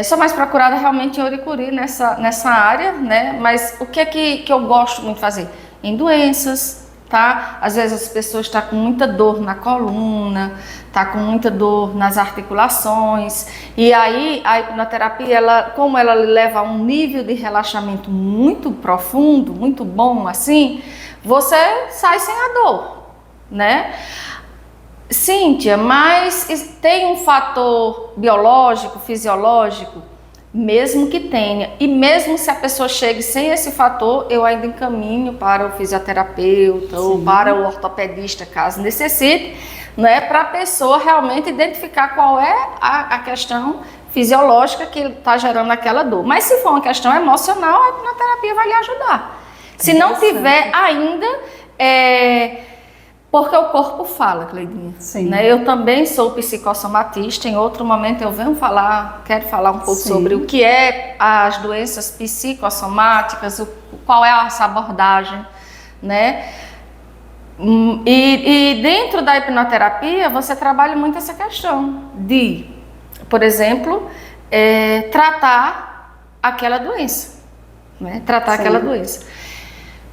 D: Sou mais procurada realmente em Ouricuri, nessa área, né? Mas o que é que eu gosto muito de fazer? Em doenças, tá? Às vezes as pessoas estão com muita dor na coluna, tá com muita dor nas articulações, e aí a hipnoterapia, como ela leva a um nível de relaxamento muito profundo, muito bom assim, você sai sem a dor, né? Cíntia, mas tem um fator biológico, fisiológico? Mesmo que tenha, e mesmo se a pessoa chegue sem esse fator, eu ainda encaminho para o fisioterapeuta ou para o ortopedista, caso necessite, né, para a pessoa realmente identificar qual é a questão fisiológica que está gerando aquela dor. Mas se for uma questão emocional, a hipnoterapia vai lhe ajudar. Se não tiver ainda, porque o corpo fala, Cleidinha. Né? Eu também sou psicossomatista. Em outro momento eu quero falar um pouco sobre o que é as doenças psicossomáticas, qual é essa abordagem, né? E dentro da hipnoterapia você trabalha muito essa questão de, por exemplo, tratar aquela doença, né? Tratar aquela doença.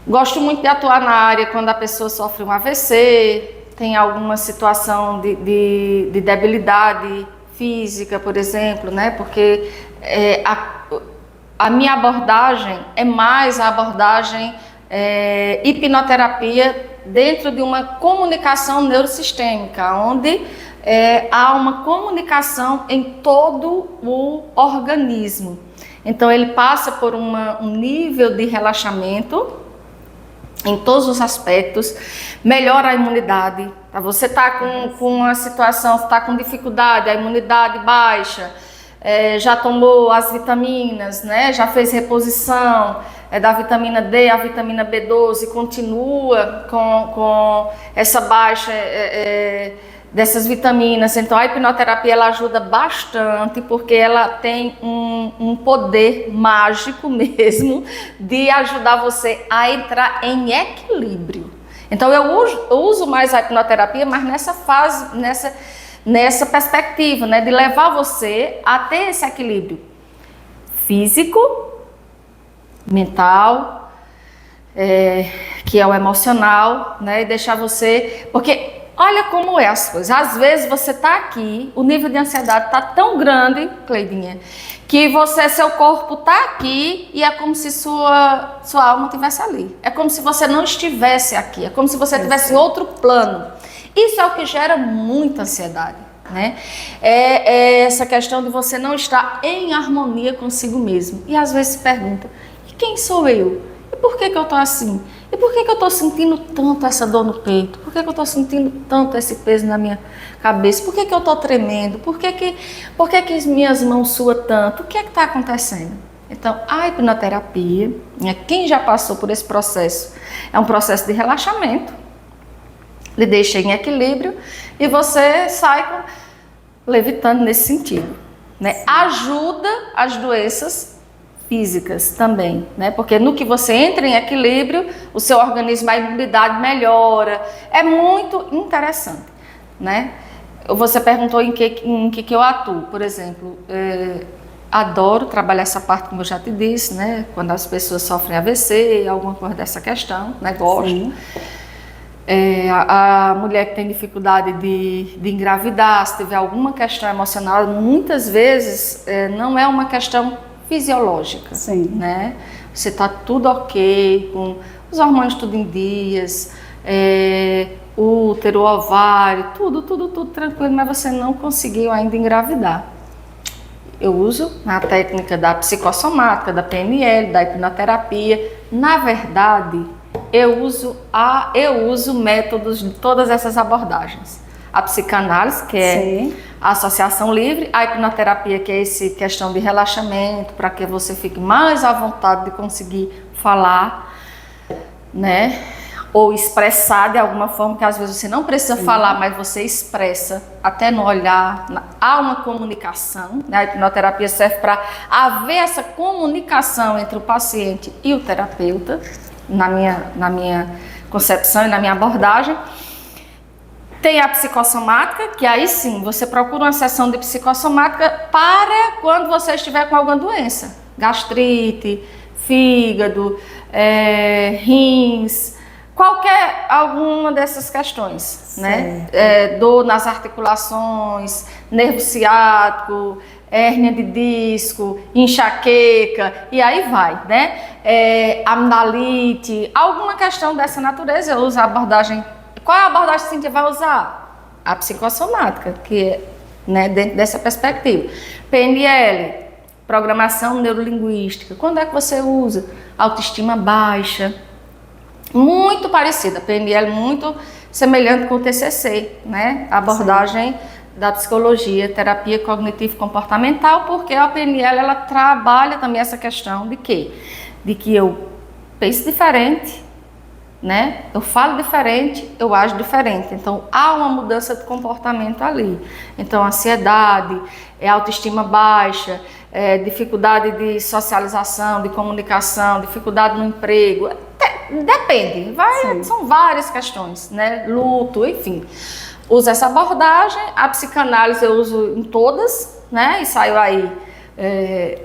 D: Gosto muito de atuar na área quando a pessoa sofre um AVC, tem alguma situação de debilidade física, por exemplo, né? Porque a minha abordagem é mais a abordagem hipnoterapia dentro de uma comunicação neurosistêmica, onde há uma comunicação em todo o organismo. Então ele passa por um nível de relaxamento em todos os aspectos, melhora a imunidade. Você está com uma situação, está com dificuldade, a imunidade baixa, já tomou as vitaminas, né? Já fez reposição da vitamina D, a vitamina B12, continua com essa baixa dessas vitaminas. Então a hipnoterapia ela ajuda bastante, porque ela tem um poder mágico mesmo de ajudar você a entrar em equilíbrio. Então eu uso mais a hipnoterapia, mas nessa fase, nessa perspectiva, né, de levar você a ter esse equilíbrio físico, mental, que é o emocional, né, e deixar você, porque olha como é as coisas. Às vezes você está aqui, o nível de ansiedade está tão grande, Cleidinha, que seu corpo está aqui e é como se sua alma estivesse ali. É como se você não estivesse aqui, é como se você estivesse em outro plano. Isso é o que gera muita ansiedade, né? É essa questão de você não estar em harmonia consigo mesmo. E às vezes se pergunta, e quem sou eu? E por que eu estou assim? E por que eu estou sentindo tanto essa dor no peito? Por que eu estou sentindo tanto esse peso na minha cabeça? Por que eu estou tremendo? Por que as minhas mãos suam tanto? O que é que está acontecendo? Então, a hipnoterapia, quem já passou por esse processo, é um processo de relaxamento, lhe deixa em equilíbrio e você sai levitando nesse sentido, né? Ajuda as doenças físicas também, né? Porque no que você entra em equilíbrio, o seu organismo, a imunidade melhora. É muito interessante, né? Você perguntou em que eu atuo, por exemplo. Adoro trabalhar essa parte, como eu já te disse, né? Quando as pessoas sofrem AVC, alguma coisa dessa questão, né? Gosto. A mulher que tem dificuldade de engravidar, se tiver alguma questão emocional, muitas vezes não é uma questão fisiológica, né? Você está tudo ok, com os hormônios tudo em dias, útero, ovário, tudo tranquilo, mas você não conseguiu ainda engravidar. Eu uso a técnica da psicossomática, da PNL, da hipnoterapia. Na verdade, eu uso métodos de todas essas abordagens. A psicanálise, que é a associação livre, a hipnoterapia, que é essa questão de relaxamento, para que você fique mais à vontade de conseguir falar, né? ou expressar de alguma forma, que às vezes você não precisa falar, mas você expressa, até no olhar, há uma comunicação, né? A hipnoterapia serve para haver essa comunicação entre o paciente e o terapeuta, na minha concepção e na minha abordagem. Tem a psicossomática, que aí sim, você procura uma sessão de psicossomática para quando você estiver com alguma doença, gastrite, fígado, rins, alguma dessas questões, né? Dor nas articulações, nervo ciático, hérnia de disco, enxaqueca, e aí vai, né? Amidalite, alguma questão dessa natureza, eu uso a abordagem. Qual é a abordagem que você vai usar? A psicossomática, que é, né, dentro dessa perspectiva. PNL, programação neurolinguística. Quando é que você usa? Autoestima baixa. Muito parecida, PNL muito semelhante com o TCC, né? A abordagem da psicologia, terapia cognitivo-comportamental, porque a PNL ela trabalha também essa questão de quê? De que eu penso diferente, né? Eu falo diferente, eu ajo diferente. Então, há uma mudança de comportamento ali. Então, ansiedade, autoestima baixa, dificuldade de socialização, de comunicação, dificuldade no emprego. Depende, são várias questões, né? Luto, enfim. Uso essa abordagem, a psicanálise eu uso em todas, né? E saio aí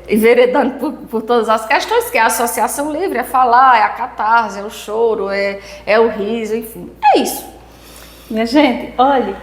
D: enveredando por todas as questões, que é a associação livre, é falar, é a catarse, é o choro, é o riso, enfim. É isso.
B: Minha gente, olha,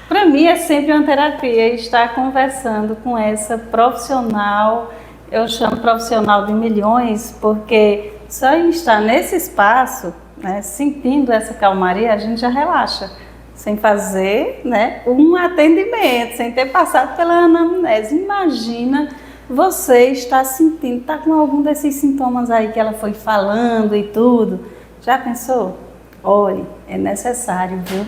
B: para mim é sempre uma terapia estar conversando com essa profissional, eu chamo profissional de milhões, porque só em estar nesse espaço, né, sentindo essa calmaria, a gente já relaxa, sem fazer, né, um atendimento, sem ter passado pela anamnese. Imagina você estar sentindo, está com algum desses sintomas aí que ela foi falando e tudo. Já pensou? Olhe, é necessário, viu?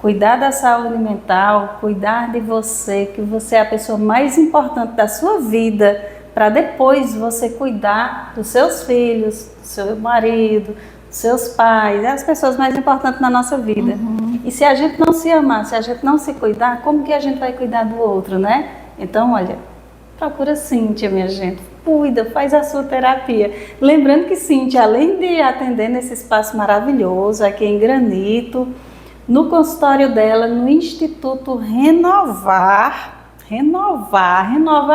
B: Cuidar da saúde mental, cuidar de você, que você é a pessoa mais importante da sua vida, para depois você cuidar dos seus filhos, do seu marido, dos seus pais, as pessoas mais importantes na nossa vida. Uhum. E se a gente não se amar, se a gente não se cuidar, como que a gente vai cuidar do outro, né? Então, olha, procura Cíntia, minha gente, cuida, faz a sua terapia. Lembrando que Cíntia, além de atender nesse espaço maravilhoso aqui em Granito, no consultório dela, no Instituto Renova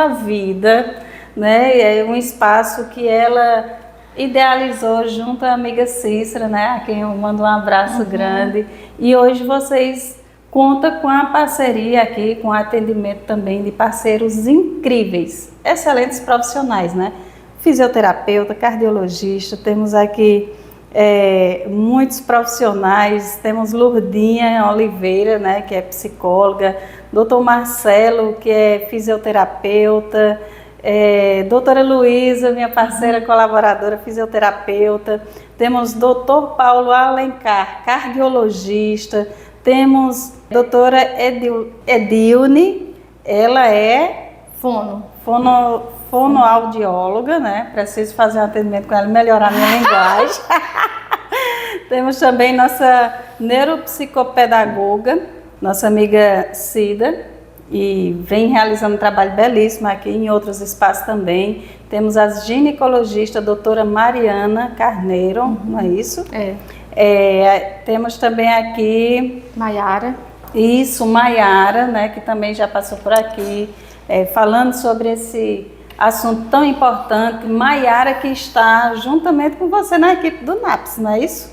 B: a Vida, né? É um espaço que ela idealizou junto à amiga Cícera, né? A quem eu mando um abraço grande. E hoje vocês contam com a parceria aqui, com o atendimento também de parceiros incríveis, excelentes profissionais, né? Fisioterapeuta, cardiologista, temos aqui muitos profissionais, temos Lourdinha Oliveira, né, que é psicóloga, Dr. Marcelo, que é fisioterapeuta, doutora Luísa, minha parceira colaboradora, fisioterapeuta, temos Dr. Paulo Alencar, cardiologista, temos doutora Edilne, ela é fonoaudióloga, né? Preciso fazer um atendimento com ela, melhorar minha linguagem. Temos também nossa neuropsicopedagoga, nossa amiga Cida, e vem realizando um trabalho belíssimo aqui em outros espaços também. Temos a ginecologista, a doutora Mariana Carneiro, não é isso? Temos também aqui...
D: Maiara.
B: Isso, Maiara, né, que também já passou por aqui, falando sobre esse assunto tão importante. Maiara, que está juntamente com você na equipe do NAPS, não é isso?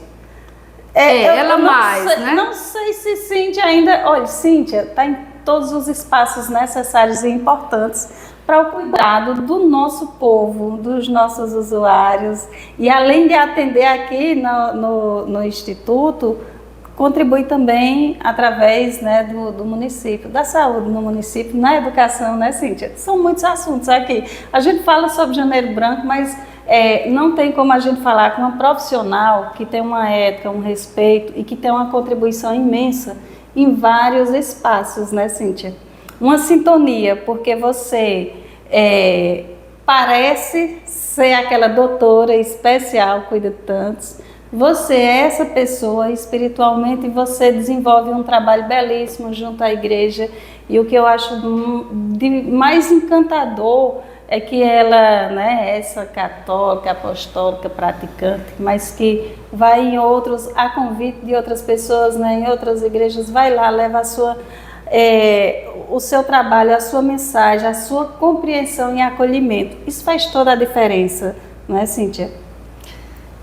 D: Ela mais, né?
B: Não sei se Cíntia ainda... Olha, Cíntia está em todos os espaços necessários e importantes para o cuidado do nosso povo, dos nossos usuários. E além de atender aqui no Instituto, contribui também através, né, do município, da saúde no município, na educação, né, Cíntia? São muitos assuntos aqui. A gente fala sobre Janeiro Branco, mas não tem como a gente falar com uma profissional que tem uma ética, um respeito e que tem uma contribuição imensa em vários espaços, né, Cíntia? Uma sintonia, porque você parece ser aquela doutora especial, cuida de tantos, Você é essa pessoa espiritualmente e você desenvolve um trabalho belíssimo junto à igreja. E o que eu acho de mais encantador é que ela, né, essa católica, apostólica, praticante, mas que vai em outros, a convite de outras pessoas, né, em outras igrejas, vai lá, leva a sua, o seu trabalho, a sua mensagem, a sua compreensão e acolhimento. Isso faz toda a diferença, não é, Cíntia?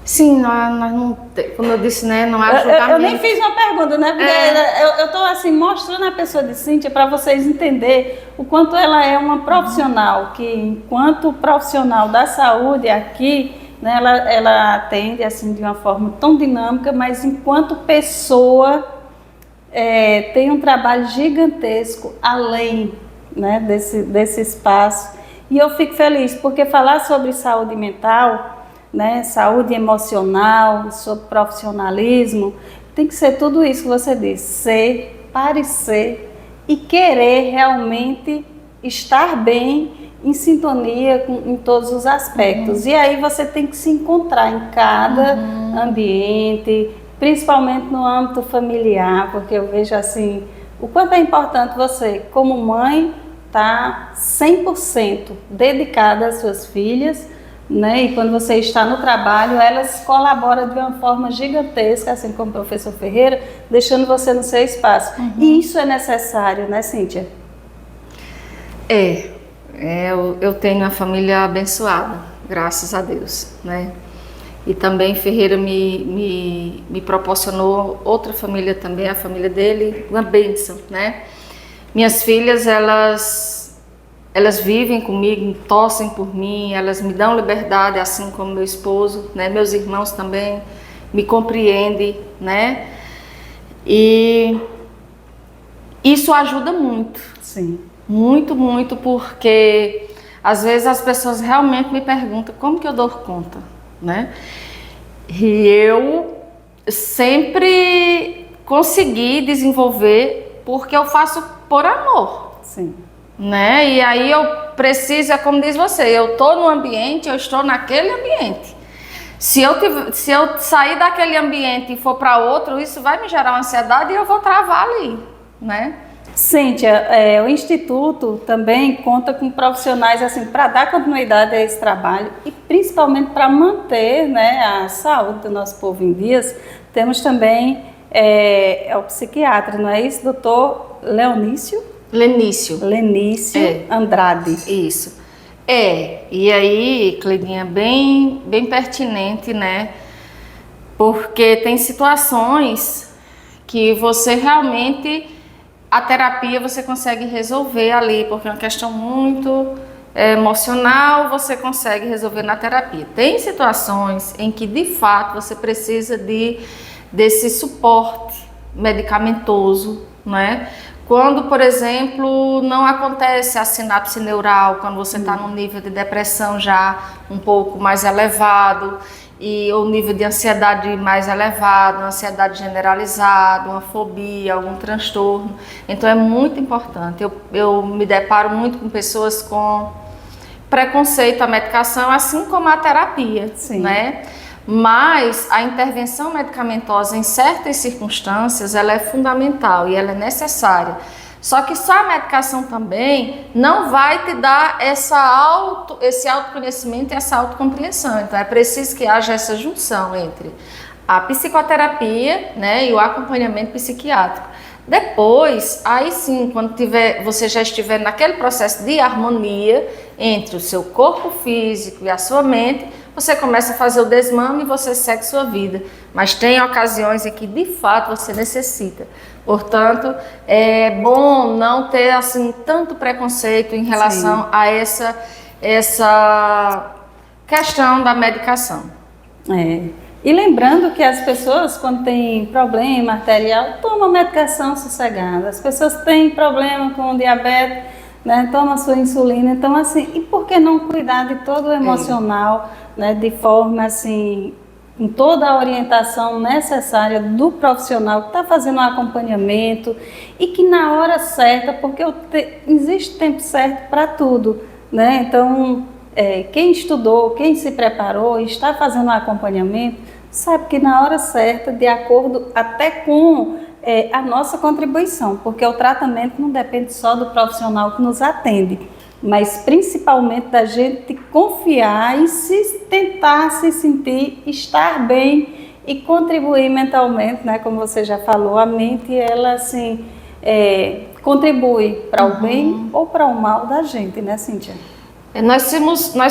D: Sim, nós não, como eu disse, né, não há julgamento.
B: Eu nem fiz uma pergunta, né? Porque eu estou assim, mostrando a pessoa de Cíntia para vocês entenderem o quanto ela é uma profissional, que enquanto profissional da saúde aqui, né, ela atende assim, de uma forma tão dinâmica, mas enquanto pessoa tem um trabalho gigantesco além, né, desse espaço. E eu fico feliz, porque falar sobre saúde mental, né, saúde emocional, sobre profissionalismo, tem que ser tudo isso que você disse, ser, parecer e querer realmente estar bem, em sintonia em todos os aspectos. E aí você tem que se encontrar em cada ambiente, principalmente no âmbito familiar, porque eu vejo assim, o quanto é importante você, como mãe, estar 100% dedicada às suas filhas, né? E quando você está no trabalho, elas colaboram de uma forma gigantesca, assim como o professor Ferreira, deixando você no seu espaço. E isso é necessário, né, Cíntia?
D: Eu tenho uma família abençoada, graças a Deus, né? E também Ferreira me proporcionou outra família também, a família dele, uma bênção, né? Minhas filhas, elas vivem comigo, torcem por mim, elas me dão liberdade, assim como meu esposo, né? Meus irmãos também me compreendem, né? E isso ajuda muito.
B: Sim.
D: Muito, muito, porque às vezes as pessoas realmente me perguntam como que eu dou conta, né? E eu sempre consegui desenvolver porque eu faço por amor.
B: Sim.
D: Né? E aí eu preciso, é como diz você, eu estou no ambiente, eu estou naquele ambiente. Se eu sair daquele ambiente e for para outro, isso vai me gerar uma ansiedade e eu vou travar ali, né?
B: Cíntia, o Instituto também conta com profissionais assim, para dar continuidade a esse trabalho e principalmente para manter, né, a saúde do nosso povo em dias. Temos também o psiquiatra, não é isso, doutor Lenício Andrade.
D: Isso. E aí, Cleidinha, bem pertinente, né? Porque tem situações que você realmente, a terapia você consegue resolver ali, porque é uma questão muito emocional, você consegue resolver na terapia. Tem situações em que, de fato, você precisa desse suporte medicamentoso, né? Quando, por exemplo, não acontece a sinapse neural, quando você está num nível de depressão já um pouco mais elevado, ou nível de ansiedade mais elevado, uma ansiedade generalizada, uma fobia, algum transtorno. Então é muito importante. Eu me deparo muito com pessoas com preconceito à medicação, assim como à terapia, né? Mas a intervenção medicamentosa em certas circunstâncias, ela é fundamental e ela é necessária. Só que só a medicação também não vai te dar esse autoconhecimento e essa autocompreensão. Então é preciso que haja essa junção entre a psicoterapia, né, e o acompanhamento psiquiátrico. Depois, aí sim, quando você já estiver naquele processo de harmonia entre o seu corpo físico e a sua mente, você começa a fazer o desmame e você segue sua vida. Mas tem ocasiões em que, de fato, você necessita. Portanto, é bom não ter assim tanto preconceito em relação a essa questão da medicação.
B: E lembrando que as pessoas, quando têm problema arterial, tomam medicação sossegada. As pessoas têm problema com diabetes, né, tomam sua insulina. Então, assim, e por que não cuidar de todo o emocional, né, de forma assim, com toda a orientação necessária do profissional que está fazendo um acompanhamento e que na hora certa, porque existe tempo certo para tudo, né? Então, quem estudou, quem se preparou e está fazendo um acompanhamento, sabe que na hora certa, de acordo até com a nossa contribuição, porque o tratamento não depende só do profissional que nos atende, mas principalmente da gente confiar e tentar se sentir, estar bem e contribuir mentalmente, né? Como você já falou, a mente, ela assim, contribui para o bem ou para o mal da gente, né, Cíntia?
D: Nós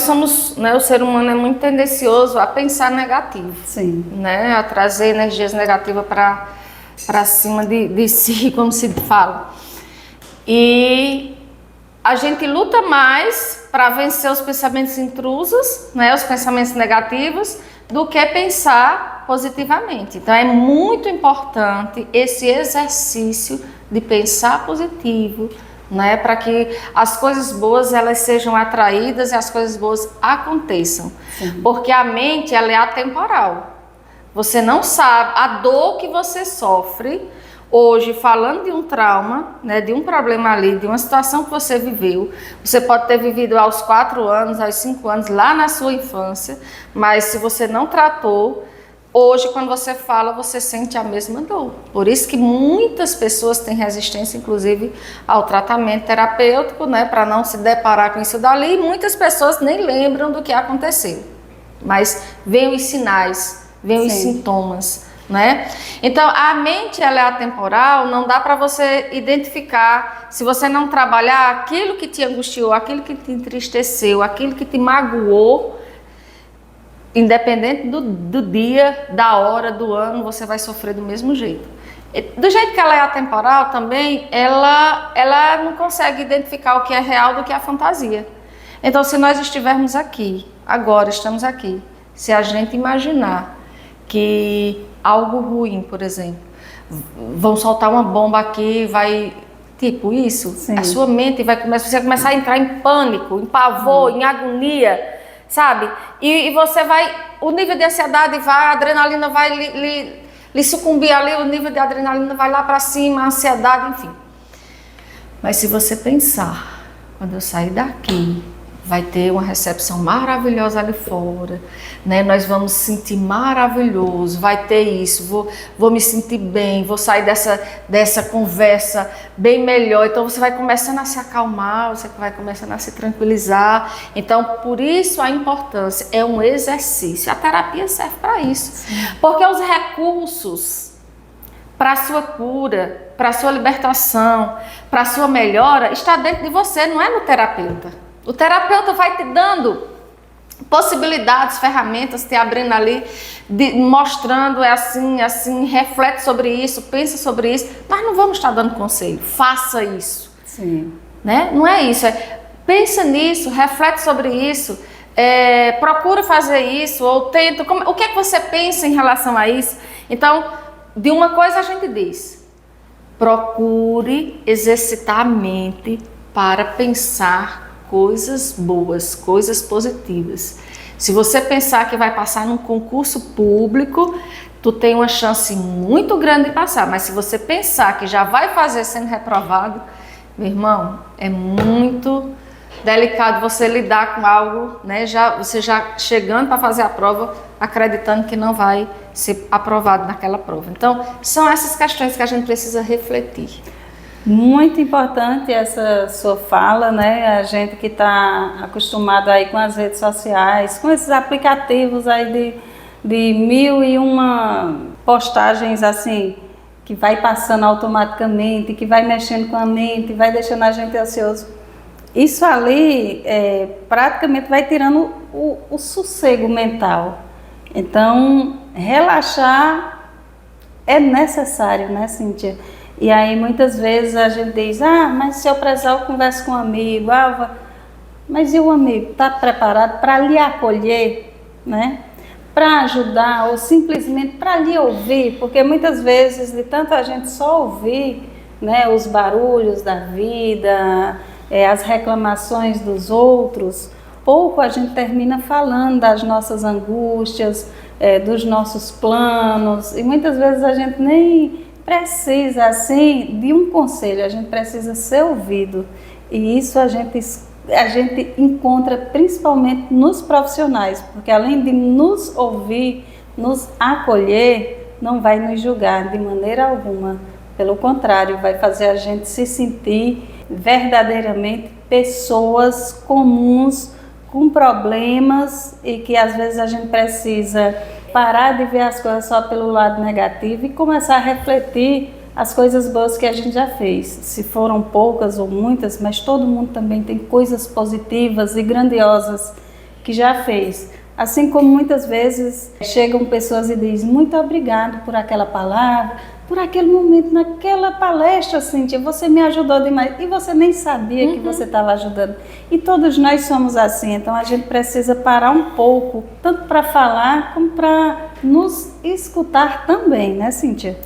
D: somos, né, o ser humano é muito tendencioso a pensar negativo.
B: Sim.
D: Né, a trazer energias negativas para cima de si, como se fala. E a gente luta mais para vencer os pensamentos intrusos, né, os pensamentos negativos, do que pensar positivamente. Então é muito importante esse exercício de pensar positivo, né, para que as coisas boas elas sejam atraídas e as coisas boas aconteçam. Sim. Porque a mente ela é atemporal. Você não sabe a dor que você sofre hoje, falando de um trauma, né, de um problema ali, de uma situação que você viveu. Você pode ter vivido aos 4 anos, aos 5 anos, lá na sua infância, mas se você não tratou, hoje quando você fala, você sente a mesma dor. Por isso que muitas pessoas têm resistência, inclusive, ao tratamento terapêutico, né, para não se deparar com isso dali, e muitas pessoas nem lembram do que aconteceu. Mas vêm os sinais, vêm os sintomas, né? Então, a mente ela é atemporal, não dá para você identificar, se você não trabalhar aquilo que te angustiou, aquilo que te entristeceu, aquilo que te magoou, independente do dia, da hora, do ano, você vai sofrer do mesmo jeito. Do jeito que ela é atemporal também, ela não consegue identificar o que é real do que é a fantasia. Então, se nós estivermos aqui, agora estamos aqui, se a gente imaginar que algo ruim, por exemplo, vão soltar uma bomba aqui, vai... Tipo isso, sim, a sua mente você vai começar a entrar em pânico, em pavor, em agonia, sabe? E você vai... O nível de ansiedade vai, a adrenalina vai lhe sucumbir ali, o nível de adrenalina vai lá para cima, a ansiedade, enfim. Mas se você pensar, quando eu sair daqui, vai ter uma recepção maravilhosa ali fora, né? Nós vamos sentir maravilhoso, vai ter isso, vou me sentir bem, vou sair dessa conversa bem melhor. Então você vai começando a se acalmar, você vai começando a se tranquilizar. Então por isso a importância, é um exercício. A terapia serve para isso. Sim. Porque os recursos para a sua cura, para a sua libertação, para a sua melhora, está dentro de você, não é no terapeuta. O terapeuta vai te dando possibilidades, ferramentas, te abrindo ali, mostrando assim, reflete sobre isso, pensa sobre isso. Nós não vamos estar dando conselho, faça isso.
B: Sim.
D: Né? Não é isso, pensa nisso, reflete sobre isso, procura fazer isso, ou tenta, o que é que você pensa em relação a isso? Então, de uma coisa a gente diz, procure exercitar a mente para pensar coisas boas, coisas positivas. Se você pensar que vai passar num concurso público, tu tem uma chance muito grande de passar, mas se você pensar que já vai fazer sendo reprovado, meu irmão, é muito delicado você lidar com algo, né? Você já chegando para fazer a prova, acreditando que não vai ser aprovado naquela prova. Então, são essas questões que a gente precisa refletir.
B: Muito importante essa sua fala, né? A gente que está acostumado aí com as redes sociais, com esses aplicativos aí de 1001 postagens assim, que vai passando automaticamente, que vai mexendo com a mente, vai deixando a gente ansioso. Isso ali praticamente vai tirando o sossego mental. Então, relaxar é necessário, né, Cíntia? E aí muitas vezes a gente diz, mas se eu precisar eu converso com um amigo, mas e o amigo está preparado para lhe acolher, né? Para ajudar ou simplesmente para lhe ouvir, porque muitas vezes de tanto a gente só ouvir, né, os barulhos da vida, as reclamações dos outros, pouco a gente termina falando das nossas angústias, dos nossos planos, e muitas vezes a gente nem precisa assim de um conselho, a gente precisa ser ouvido, e isso a gente encontra principalmente nos profissionais, porque além de nos ouvir, nos acolher, não vai nos julgar de maneira alguma. Pelo contrário, vai fazer a gente se sentir verdadeiramente pessoas comuns, com problemas, e que às vezes a gente precisa parar de ver as coisas só pelo lado negativo e começar a refletir as coisas boas que a gente já fez. Se foram poucas ou muitas, mas todo mundo também tem coisas positivas e grandiosas que já fez. Assim como muitas vezes chegam pessoas e dizem muito obrigado por aquela palavra, por aquele momento, naquela palestra, Cíntia, você me ajudou demais. E você nem sabia que você estava ajudando. E todos nós somos assim, então a gente precisa parar um pouco, tanto para falar como para nos escutar também, né, Cíntia?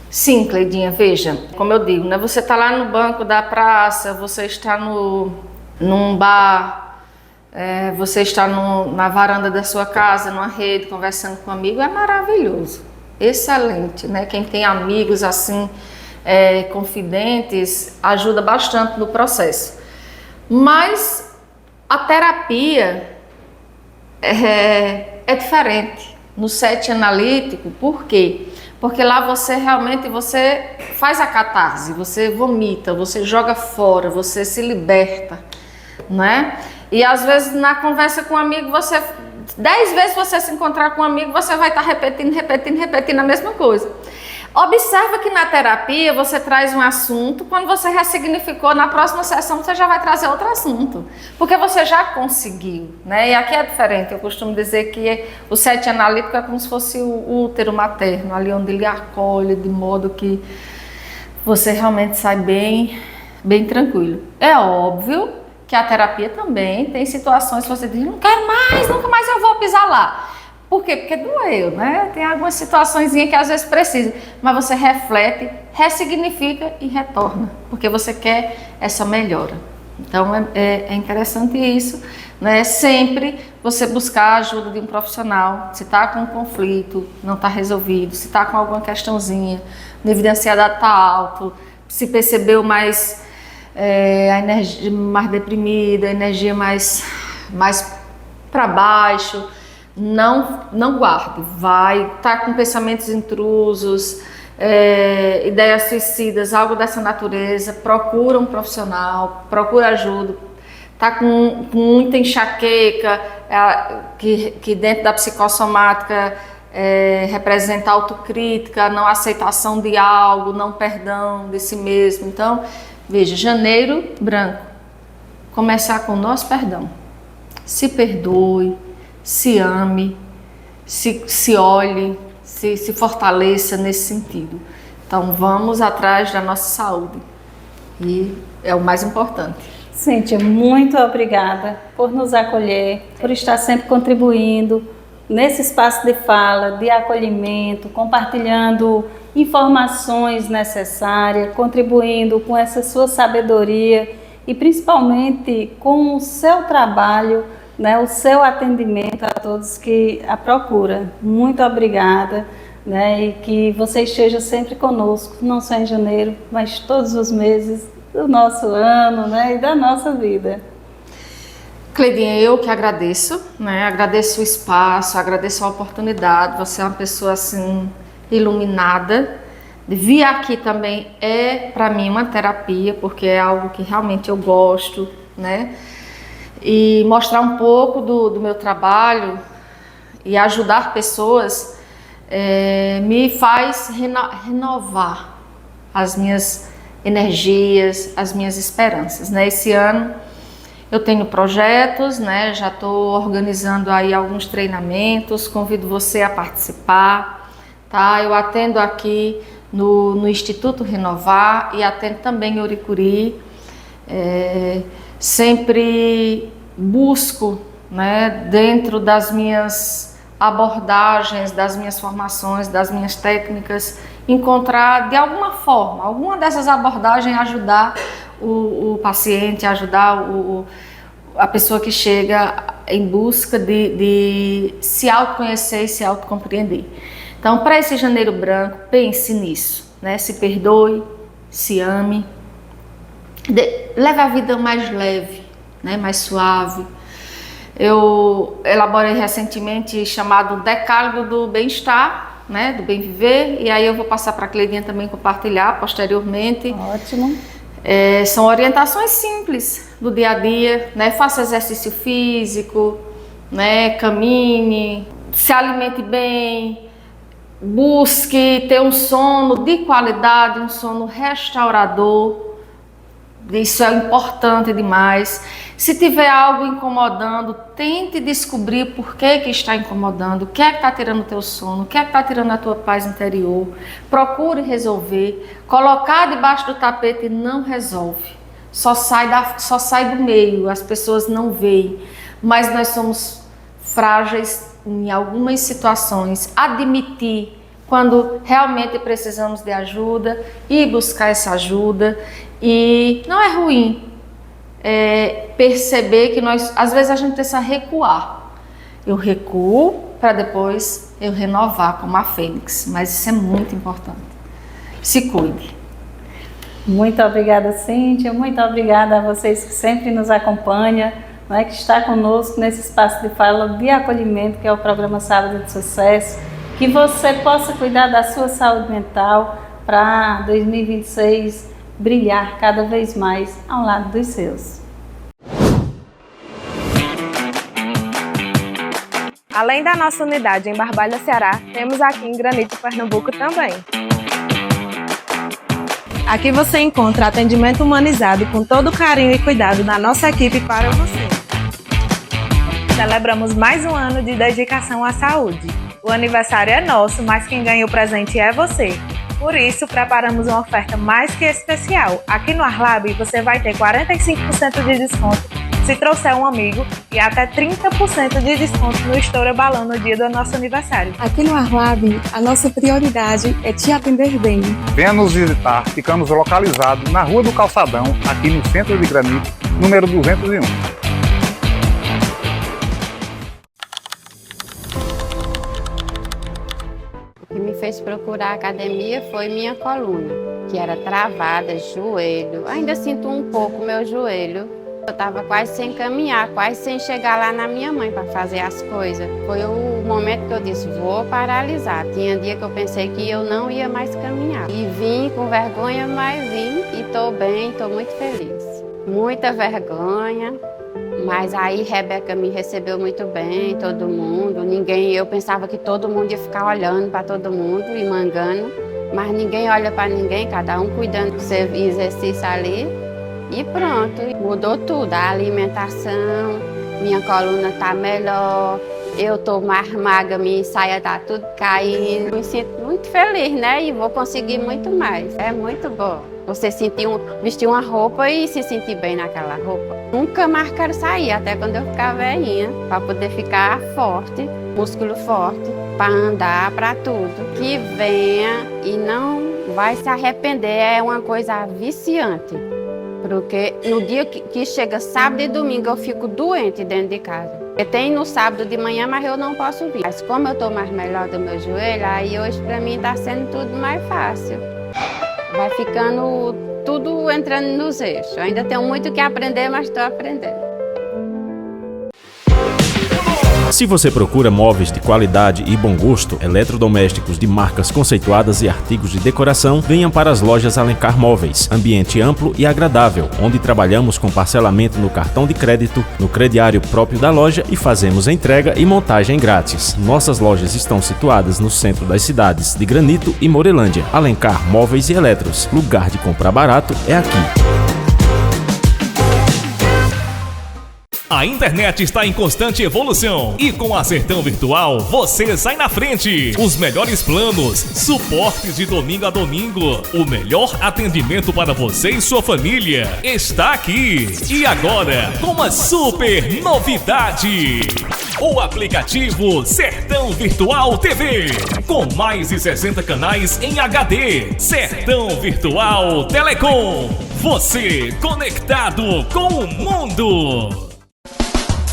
D: Sim, Cleidinha, veja, como eu digo, né? Você está lá no banco da praça, você está num bar, você está na varanda da sua casa, numa rede, conversando com um amigo, é maravilhoso, excelente, né? Quem tem amigos assim, confidentes, ajuda bastante no processo. Mas a terapia é diferente no set analítico, por quê? Porque lá você realmente faz a catarse, você vomita, você joga fora, você se liberta, né? E às vezes na conversa com um amigo, 10 vezes você se encontrar com um amigo, você vai estar repetindo a mesma coisa. Observa que na terapia você traz um assunto, quando você ressignificou, na próxima sessão você já vai trazer outro assunto, porque você já conseguiu, né? E aqui é diferente, eu costumo dizer que o set analítico é como se fosse o útero materno, ali onde ele acolhe, de modo que você realmente sai bem tranquilo. É óbvio que a terapia também tem situações que você diz, não quero mais, nunca mais eu vou pisar lá. Por quê? Porque doeu, né? Tem algumas situações que às vezes precisa, mas você reflete, ressignifica e retorna, porque você quer essa melhora. Então é interessante isso, né? Sempre você buscar a ajuda de um profissional, se está com um conflito, não está resolvido, se está com alguma questãozinha, o nível de ansiedade está alto, se percebeu mais a energia mais deprimida, a energia mais para baixo, não guarde, vai estar com pensamentos intrusos, ideias suicidas, algo dessa natureza, procura um profissional, procura ajuda. Está com muita enxaqueca, que dentro da psicossomática representa autocrítica, não aceitação de algo, não perdão de si mesmo. Então, veja, janeiro branco, começar com o nosso perdão. Se perdoe, se ame, se olhe, se fortaleça nesse sentido. Então vamos atrás da nossa saúde e é o mais importante.
B: Cíntia, muito obrigada por nos acolher, por estar sempre contribuindo nesse espaço de fala, de acolhimento, compartilhando informações necessárias, contribuindo com essa sua sabedoria e principalmente com o seu trabalho, né, o seu atendimento a todos que a procuram. Muito obrigada, né, e que você esteja sempre conosco, não só em janeiro, mas todos os meses do nosso ano, né, e da nossa vida.
D: Cleidinha, eu que agradeço, né, agradeço o espaço, agradeço a oportunidade, você é uma pessoa assim iluminada. Vir aqui também é para mim uma terapia, porque é algo que realmente eu gosto, né? E mostrar um pouco do meu trabalho e ajudar pessoas me faz renovar as minhas energias, as minhas esperanças, né? Esse ano eu tenho projetos, né? Já estou organizando aí alguns treinamentos, convido você a participar, tá? Eu atendo aqui no Instituto Renovar e atendo também em Uricuri. Sempre busco, né, dentro das minhas abordagens, das minhas formações, das minhas técnicas, encontrar de alguma forma, alguma dessas abordagens ajudar o paciente, ajudar a pessoa que chega em busca de se autoconhecer e se autocompreender. Então, para esse janeiro branco, pense nisso, né? Se perdoe, se ame. Leve a vida mais leve, né? Mais suave. Eu elaborei recentemente chamado Decálogo do Bem-Estar, né, do Bem Viver, e aí eu vou passar para a Cleidinha também compartilhar posteriormente.
B: Ótimo.
D: São orientações simples do dia a dia, né? Faça exercício físico, né? Caminhe, se alimente bem, busque ter um sono de qualidade, um sono restaurador. Isso é importante demais. Se tiver algo incomodando, tente descobrir por que está incomodando, o que é que está tirando o teu sono, o que é que está tirando a tua paz interior. Procure resolver. Colocar debaixo do tapete não resolve. Só sai do meio, as pessoas não veem. Mas nós somos frágeis em algumas situações. Admitir quando realmente precisamos de ajuda e buscar essa ajuda. E não é ruim perceber que às vezes a gente precisa recuar. Eu recuo para depois eu renovar como a fênix, mas isso é muito importante. Se cuide.
B: Muito obrigada, Cíntia, muito obrigada a vocês que sempre nos acompanham, né, que está conosco nesse espaço de fala de acolhimento, que é o programa Sábado de Sucesso. Que você possa cuidar da sua saúde mental para 2026 brilhar cada vez mais ao lado dos seus.
E: Além da nossa unidade em Barbalha, Ceará, temos aqui em Granito, Pernambuco também. Aqui você encontra atendimento humanizado com todo o carinho e cuidado da nossa equipe para você. Celebramos mais um ano de dedicação à saúde. O aniversário é nosso, mas quem ganha o presente é você. Por isso, preparamos uma oferta mais que especial. Aqui no Arlab, você vai ter 45% de desconto se trouxer um amigo e até 30% de desconto no Estoura Balão no dia do nosso aniversário.
F: Aqui no Arlab, a nossa prioridade é te atender bem.
G: Venha nos visitar, ficamos localizados na Rua do Calçadão, aqui no centro de Granito, número 201.
H: O que me fez procurar a academia foi minha coluna, que era travada, joelho. Ainda sinto um pouco meu joelho. Eu estava quase sem caminhar, quase sem chegar lá na minha mãe para fazer as coisas. Foi o momento que eu disse, vou paralisar. Tinha dia que eu pensei que eu não ia mais caminhar. E vim com vergonha, mas vim e estou bem, estou muito feliz. Muita vergonha, mas aí Rebeca me recebeu muito bem, todo mundo. Eu pensava que todo mundo ia ficar olhando para todo mundo e mangando, mas ninguém olha para ninguém, cada um cuidando do seu exercício ali. E pronto, mudou tudo, a alimentação, minha coluna está melhor, eu estou mais magra, minha saia está tudo caindo. Me sinto muito feliz, né? E vou conseguir muito mais, é muito bom. Você vestir uma roupa e se sentir bem naquela roupa. Nunca mais quero sair, até quando eu ficar velhinha, para poder ficar forte, músculo forte, para andar, para tudo. Que venha e não vai se arrepender, é uma coisa viciante. Porque no dia que chega sábado e domingo eu fico doente dentro de casa. Eu tenho no sábado de manhã, mas eu não posso vir. Mas como eu estou mais melhor do meu joelho, aí hoje para mim está sendo tudo mais fácil. Vai ficando tudo entrando nos eixos. Eu ainda tenho muito que aprender, mas estou aprendendo.
A: Se você procura móveis de qualidade e bom gosto, eletrodomésticos de marcas conceituadas e artigos de decoração, venha para as lojas Alencar Móveis. Ambiente amplo e agradável, onde trabalhamos com parcelamento no cartão de crédito, no crediário próprio da loja e fazemos entrega e montagem grátis. Nossas lojas estão situadas no centro das cidades de Granito e Morelândia. Alencar Móveis e Eletros. Lugar de comprar barato é aqui.
I: A internet está em constante evolução e com a Sertão Virtual você sai na frente. Os melhores planos, suportes de domingo a domingo, o melhor atendimento para você e sua família está aqui. E agora, com uma super novidade. O aplicativo Sertão Virtual TV, com mais de 60 canais em HD. Sertão Virtual Telecom, você conectado com o mundo.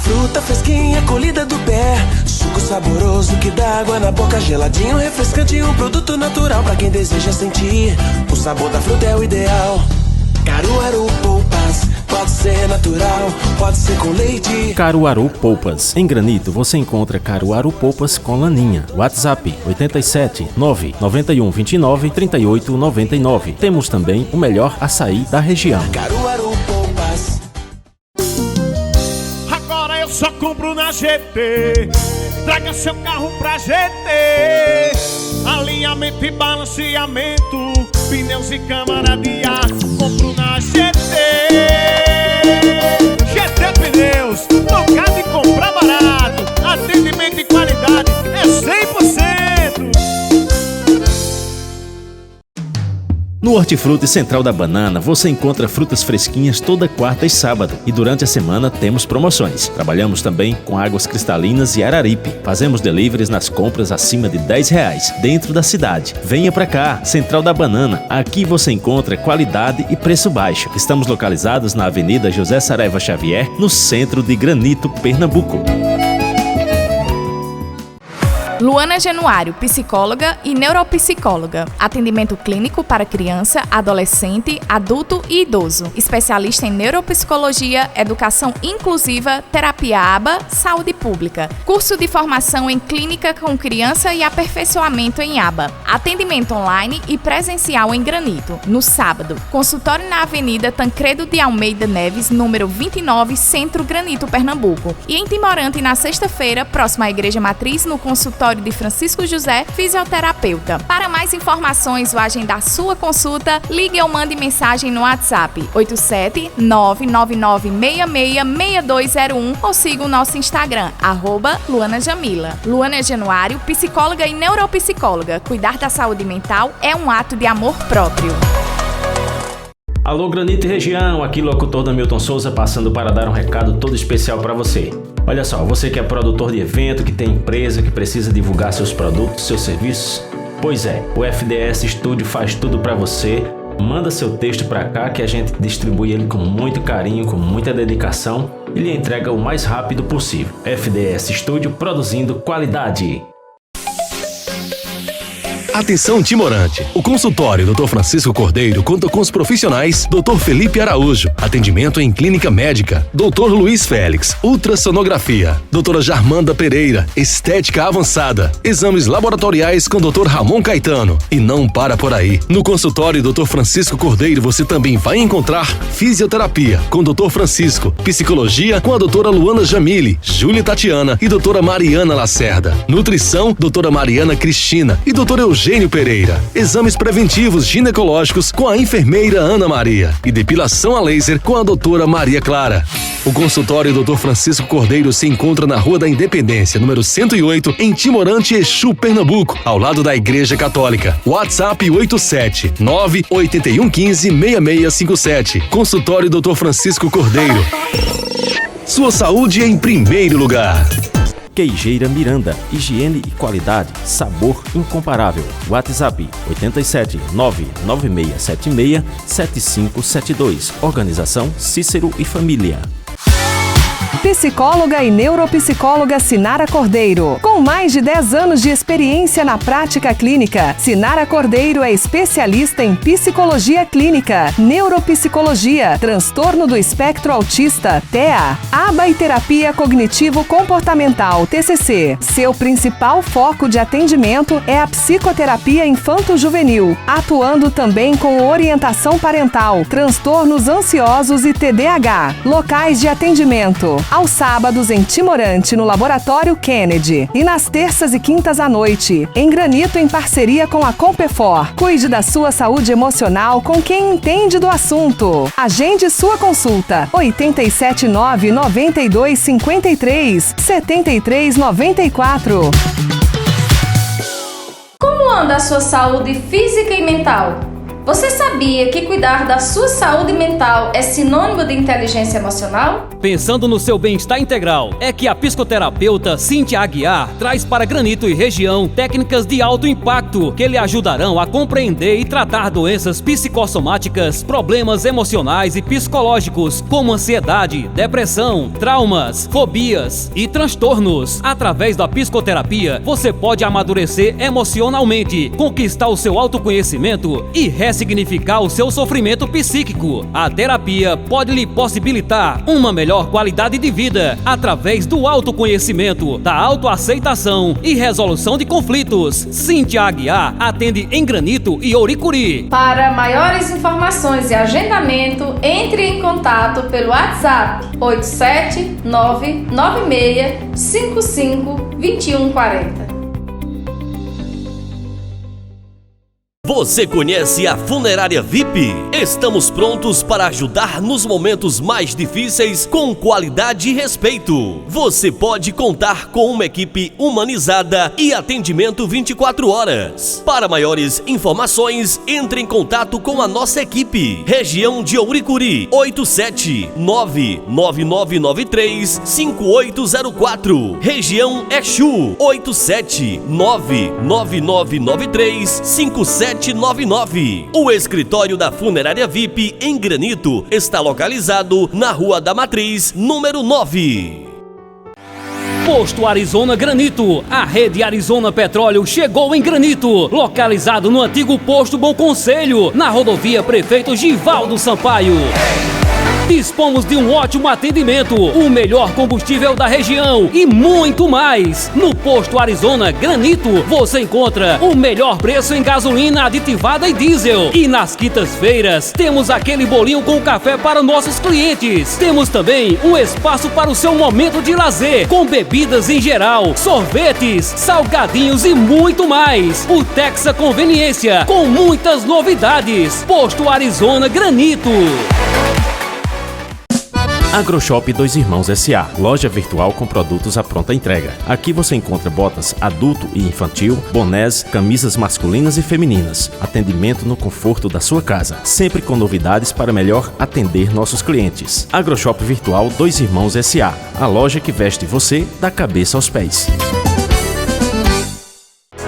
J: Fruta fresquinha, colhida do pé, suco saboroso que dá água na boca, geladinho, refrescante, um produto natural pra quem deseja sentir. O sabor da fruta é o ideal. Caruaru, polpas, Pode ser natural, pode ser com leite.
K: Caruaru Polpas. Em Granito você encontra Caruaru Polpas com laninha. WhatsApp 87 991 29 38 99. Temos também o melhor açaí da região.
J: Caruaru Polpas.
L: Agora eu só compro na GT. Traga seu carro pra GT. Alinhamento e balanceamento, pneus e câmara de ar. Compro na GT. GT Pneus, lugar de comprar barato. Atendimento e qualidade é 100%.
K: No Hortifruti Central da Banana você encontra frutas fresquinhas toda quarta e sábado. E durante a semana temos promoções. Trabalhamos também com águas cristalinas e araripe. Fazemos deliveries nas compras acima de R$10 dentro da cidade. Venha pra cá, Central da Banana. Aqui você encontra qualidade e preço baixo. Estamos localizados na Avenida José Saraiva Xavier, no centro de Granito, Pernambuco.
M: Luana Januário, psicóloga e neuropsicóloga. Atendimento clínico para criança, adolescente, adulto e idoso. Especialista em neuropsicologia, educação inclusiva, terapia ABA, saúde pública. Curso de formação em clínica com criança e aperfeiçoamento em ABA. Atendimento online e presencial em Granito, no sábado. Consultório na Avenida Tancredo de Almeida Neves, número 29, Centro, Granito, Pernambuco. E em Timorante, na sexta-feira, próximo à Igreja Matriz, no consultório de Francisco José, fisioterapeuta. Para mais informações ou agendar sua consulta, ligue ou mande mensagem no WhatsApp 87-999666201 ou siga o nosso Instagram, @LuanaJamila. Luana Januário, psicóloga e neuropsicóloga. Cuidar da saúde mental é um ato de amor próprio.
K: Alô Granito e região, aqui locutor Damilton Souza passando para dar um recado todo especial para você. Olha só, você que é produtor de evento, que tem empresa, que precisa divulgar seus produtos, seus serviços, pois é, o FDS Studio faz tudo para você. Manda seu texto para cá que a gente distribui ele com muito carinho, com muita dedicação e lhe entrega o mais rápido possível. FDS Studio, produzindo qualidade.
N: Atenção Timorante, o consultório Dr. Francisco Cordeiro conta com os profissionais Dr. Felipe Araújo, atendimento em clínica médica, Dr. Luiz Félix, ultrassonografia, Dra. Jarmanda Pereira, estética avançada, exames laboratoriais com Dr. Ramon Caetano. E não para por aí, no consultório Dr. Francisco Cordeiro você também vai encontrar fisioterapia com Dr. Francisco, psicologia com a Dra. Luana Jamile, Júlia Tatiana e Dra. Mariana Lacerda, nutrição Dra. Mariana Cristina e Dr. Eugênio Pereira, exames preventivos ginecológicos com a enfermeira Ana Maria e depilação a laser com a doutora Maria Clara. O consultório Dr. Francisco Cordeiro se encontra na Rua da Independência, número 108, em Timorante, Exu, Pernambuco, ao lado da Igreja Católica. WhatsApp 87-98115-6657. Consultório Dr. Francisco Cordeiro. Sua saúde em primeiro lugar.
K: Queijeira Miranda, higiene e qualidade, sabor incomparável. WhatsApp 87 99676 7572. Organização Cícero e Família.
O: Psicóloga e neuropsicóloga Sinara Cordeiro. Com mais de 10 anos de experiência na prática clínica, Sinara Cordeiro é especialista em psicologia clínica, neuropsicologia, transtorno do espectro autista, TEA, ABA e terapia cognitivo-comportamental, TCC. Seu principal foco de atendimento é a psicoterapia infanto-juvenil, atuando também com orientação parental, transtornos ansiosos e TDAH. Locais de atendimento: aos sábados em Timorante, no Laboratório Kennedy, e nas terças e quintas à noite, em Granito, em parceria com a Compefor. Cuide da sua saúde emocional com quem entende do assunto. Agende sua consulta. 879-9253-7394.
P: Como anda a sua saúde física e mental? Você sabia que cuidar da sua saúde mental é sinônimo de inteligência emocional?
Q: Pensando no seu bem-estar integral, é que a psicoterapeuta Cíntia Aguiar traz para Granito e região técnicas de alto impacto que lhe ajudarão a compreender e tratar doenças psicossomáticas, problemas emocionais e psicológicos, como ansiedade, depressão, traumas, fobias e transtornos. Através da psicoterapia, você pode amadurecer emocionalmente, conquistar o seu autoconhecimento e ressignificar o seu sofrimento psíquico. A terapia pode lhe possibilitar uma melhor qualidade de vida através do autoconhecimento, da autoaceitação e resolução de conflitos. Cíntia Aguiar atende em Granito e Ouricuri.
P: Para maiores informações e agendamento, entre em contato pelo WhatsApp 87996552140.
A: Você conhece a Funerária VIP? Estamos prontos para ajudar nos momentos mais difíceis com qualidade e respeito. Você pode contar com uma equipe humanizada e atendimento 24 horas. Para maiores informações, entre em contato com a nossa equipe. Região de Ouricuri, 87999935804. Região Exu, 87999935799. O escritório da Funerária VIP em Granito está localizado na Rua da Matriz, número 9.
Q: Posto Arizona Granito. A rede Arizona Petróleo chegou em Granito, localizado no antigo Posto Bom Conselho, na rodovia Prefeito Givaldo Sampaio. Dispomos de um ótimo atendimento, o melhor combustível da região e muito mais. No Posto Arizona Granito, você encontra o melhor preço em gasolina aditivada e diesel. E nas quintas-feiras, temos aquele bolinho com café para nossos clientes. Temos também um espaço para o seu momento de lazer, com bebidas em geral, sorvetes, salgadinhos e muito mais. O Texa Conveniência, com muitas novidades. Posto Arizona Granito.
K: AgroShop Dois Irmãos S.A. Loja virtual com produtos à pronta entrega. Aqui você encontra botas adulto e infantil, bonés, camisas masculinas e femininas. Atendimento no conforto da sua casa. Sempre com novidades para melhor atender nossos clientes. AgroShop virtual Dois Irmãos S.A. A loja que veste você da cabeça aos pés.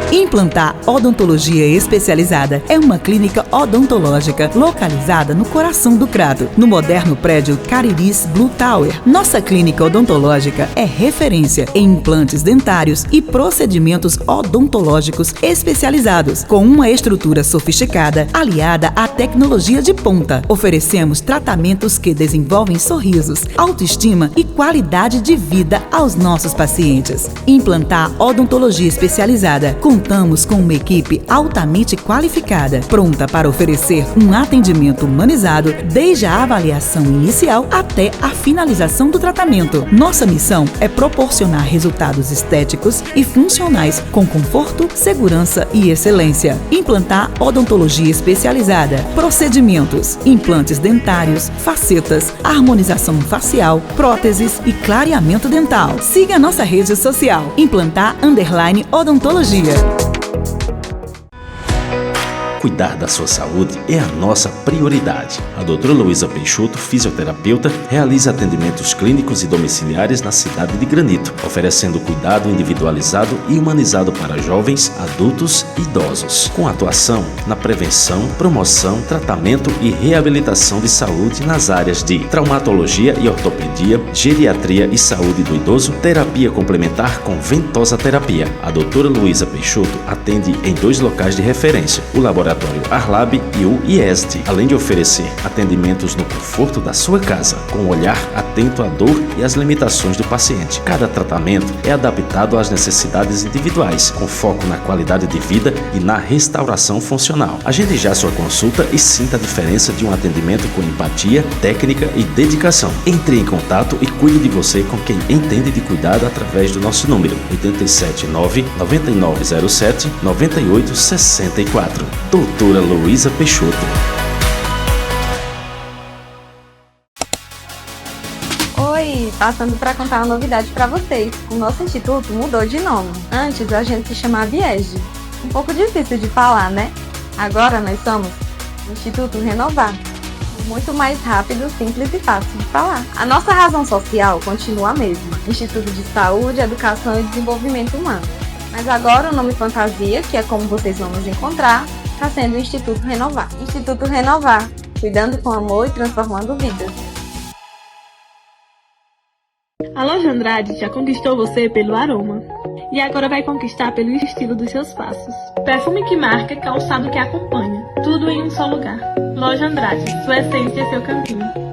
R: Implantar Odontologia Especializada é uma clínica odontológica localizada no coração do Crato, no moderno prédio Cariris Blue Tower. Nossa clínica odontológica é referência em implantes dentários e procedimentos odontológicos especializados, com uma estrutura sofisticada aliada à tecnologia de ponta. Oferecemos tratamentos que desenvolvem sorrisos, autoestima e qualidade de vida aos nossos pacientes. Implantar Odontologia Especializada. Contamos com uma equipe altamente qualificada, pronta para oferecer um atendimento humanizado desde a avaliação inicial até a finalização do tratamento. Nossa missão é proporcionar resultados estéticos e funcionais com conforto, segurança e excelência. Implantar Odontologia Especializada. Procedimentos: implantes dentários, facetas, harmonização facial, próteses e clareamento dental. Siga nossa rede social Implantar_Odontologia.
K: Cuidar da sua saúde é a nossa prioridade. A doutora Luísa Peixoto, fisioterapeuta, realiza atendimentos clínicos e domiciliares na cidade de Granito, oferecendo cuidado individualizado e humanizado para jovens, adultos e idosos, com atuação na prevenção, promoção, tratamento e reabilitação de saúde nas áreas de traumatologia e ortopedia, geriatria e saúde do idoso, terapia complementar com ventosa terapia. A doutora Luísa Peixoto atende em 2 locais de referência, o Laboratório Arlab e o IESD, além de oferecer atendimentos no conforto da sua casa, com um olhar atento à dor e às limitações do paciente. Cada tratamento é adaptado às necessidades individuais, com foco na qualidade de vida e na restauração funcional. Agende já sua consulta e sinta a diferença de um atendimento com empatia, técnica e dedicação. Entre em contato e cuide de você com quem entende de cuidado através do nosso número 879-9907-9864. Doutora Luísa Peixoto.
S: Oi, passando para contar uma novidade para vocês. O nosso instituto mudou de nome. Antes a gente se chamava IESD. Um pouco difícil de falar, né? Agora nós somos o Instituto Renovar. Muito mais rápido, simples e fácil de falar. A nossa razão social continua a mesma. Instituto de Saúde, Educação e Desenvolvimento Humano. Mas agora o nome fantasia, que é como vocês vão nos encontrar, está sendo o Instituto Renovar. Instituto Renovar, cuidando com amor e transformando vidas.
T: A loja Andrade já conquistou você pelo aroma. E agora vai conquistar pelo estilo dos seus passos. Perfume que marca, calçado que acompanha. tudo em um só lugar. Loja Andrade, sua essência é seu caminho.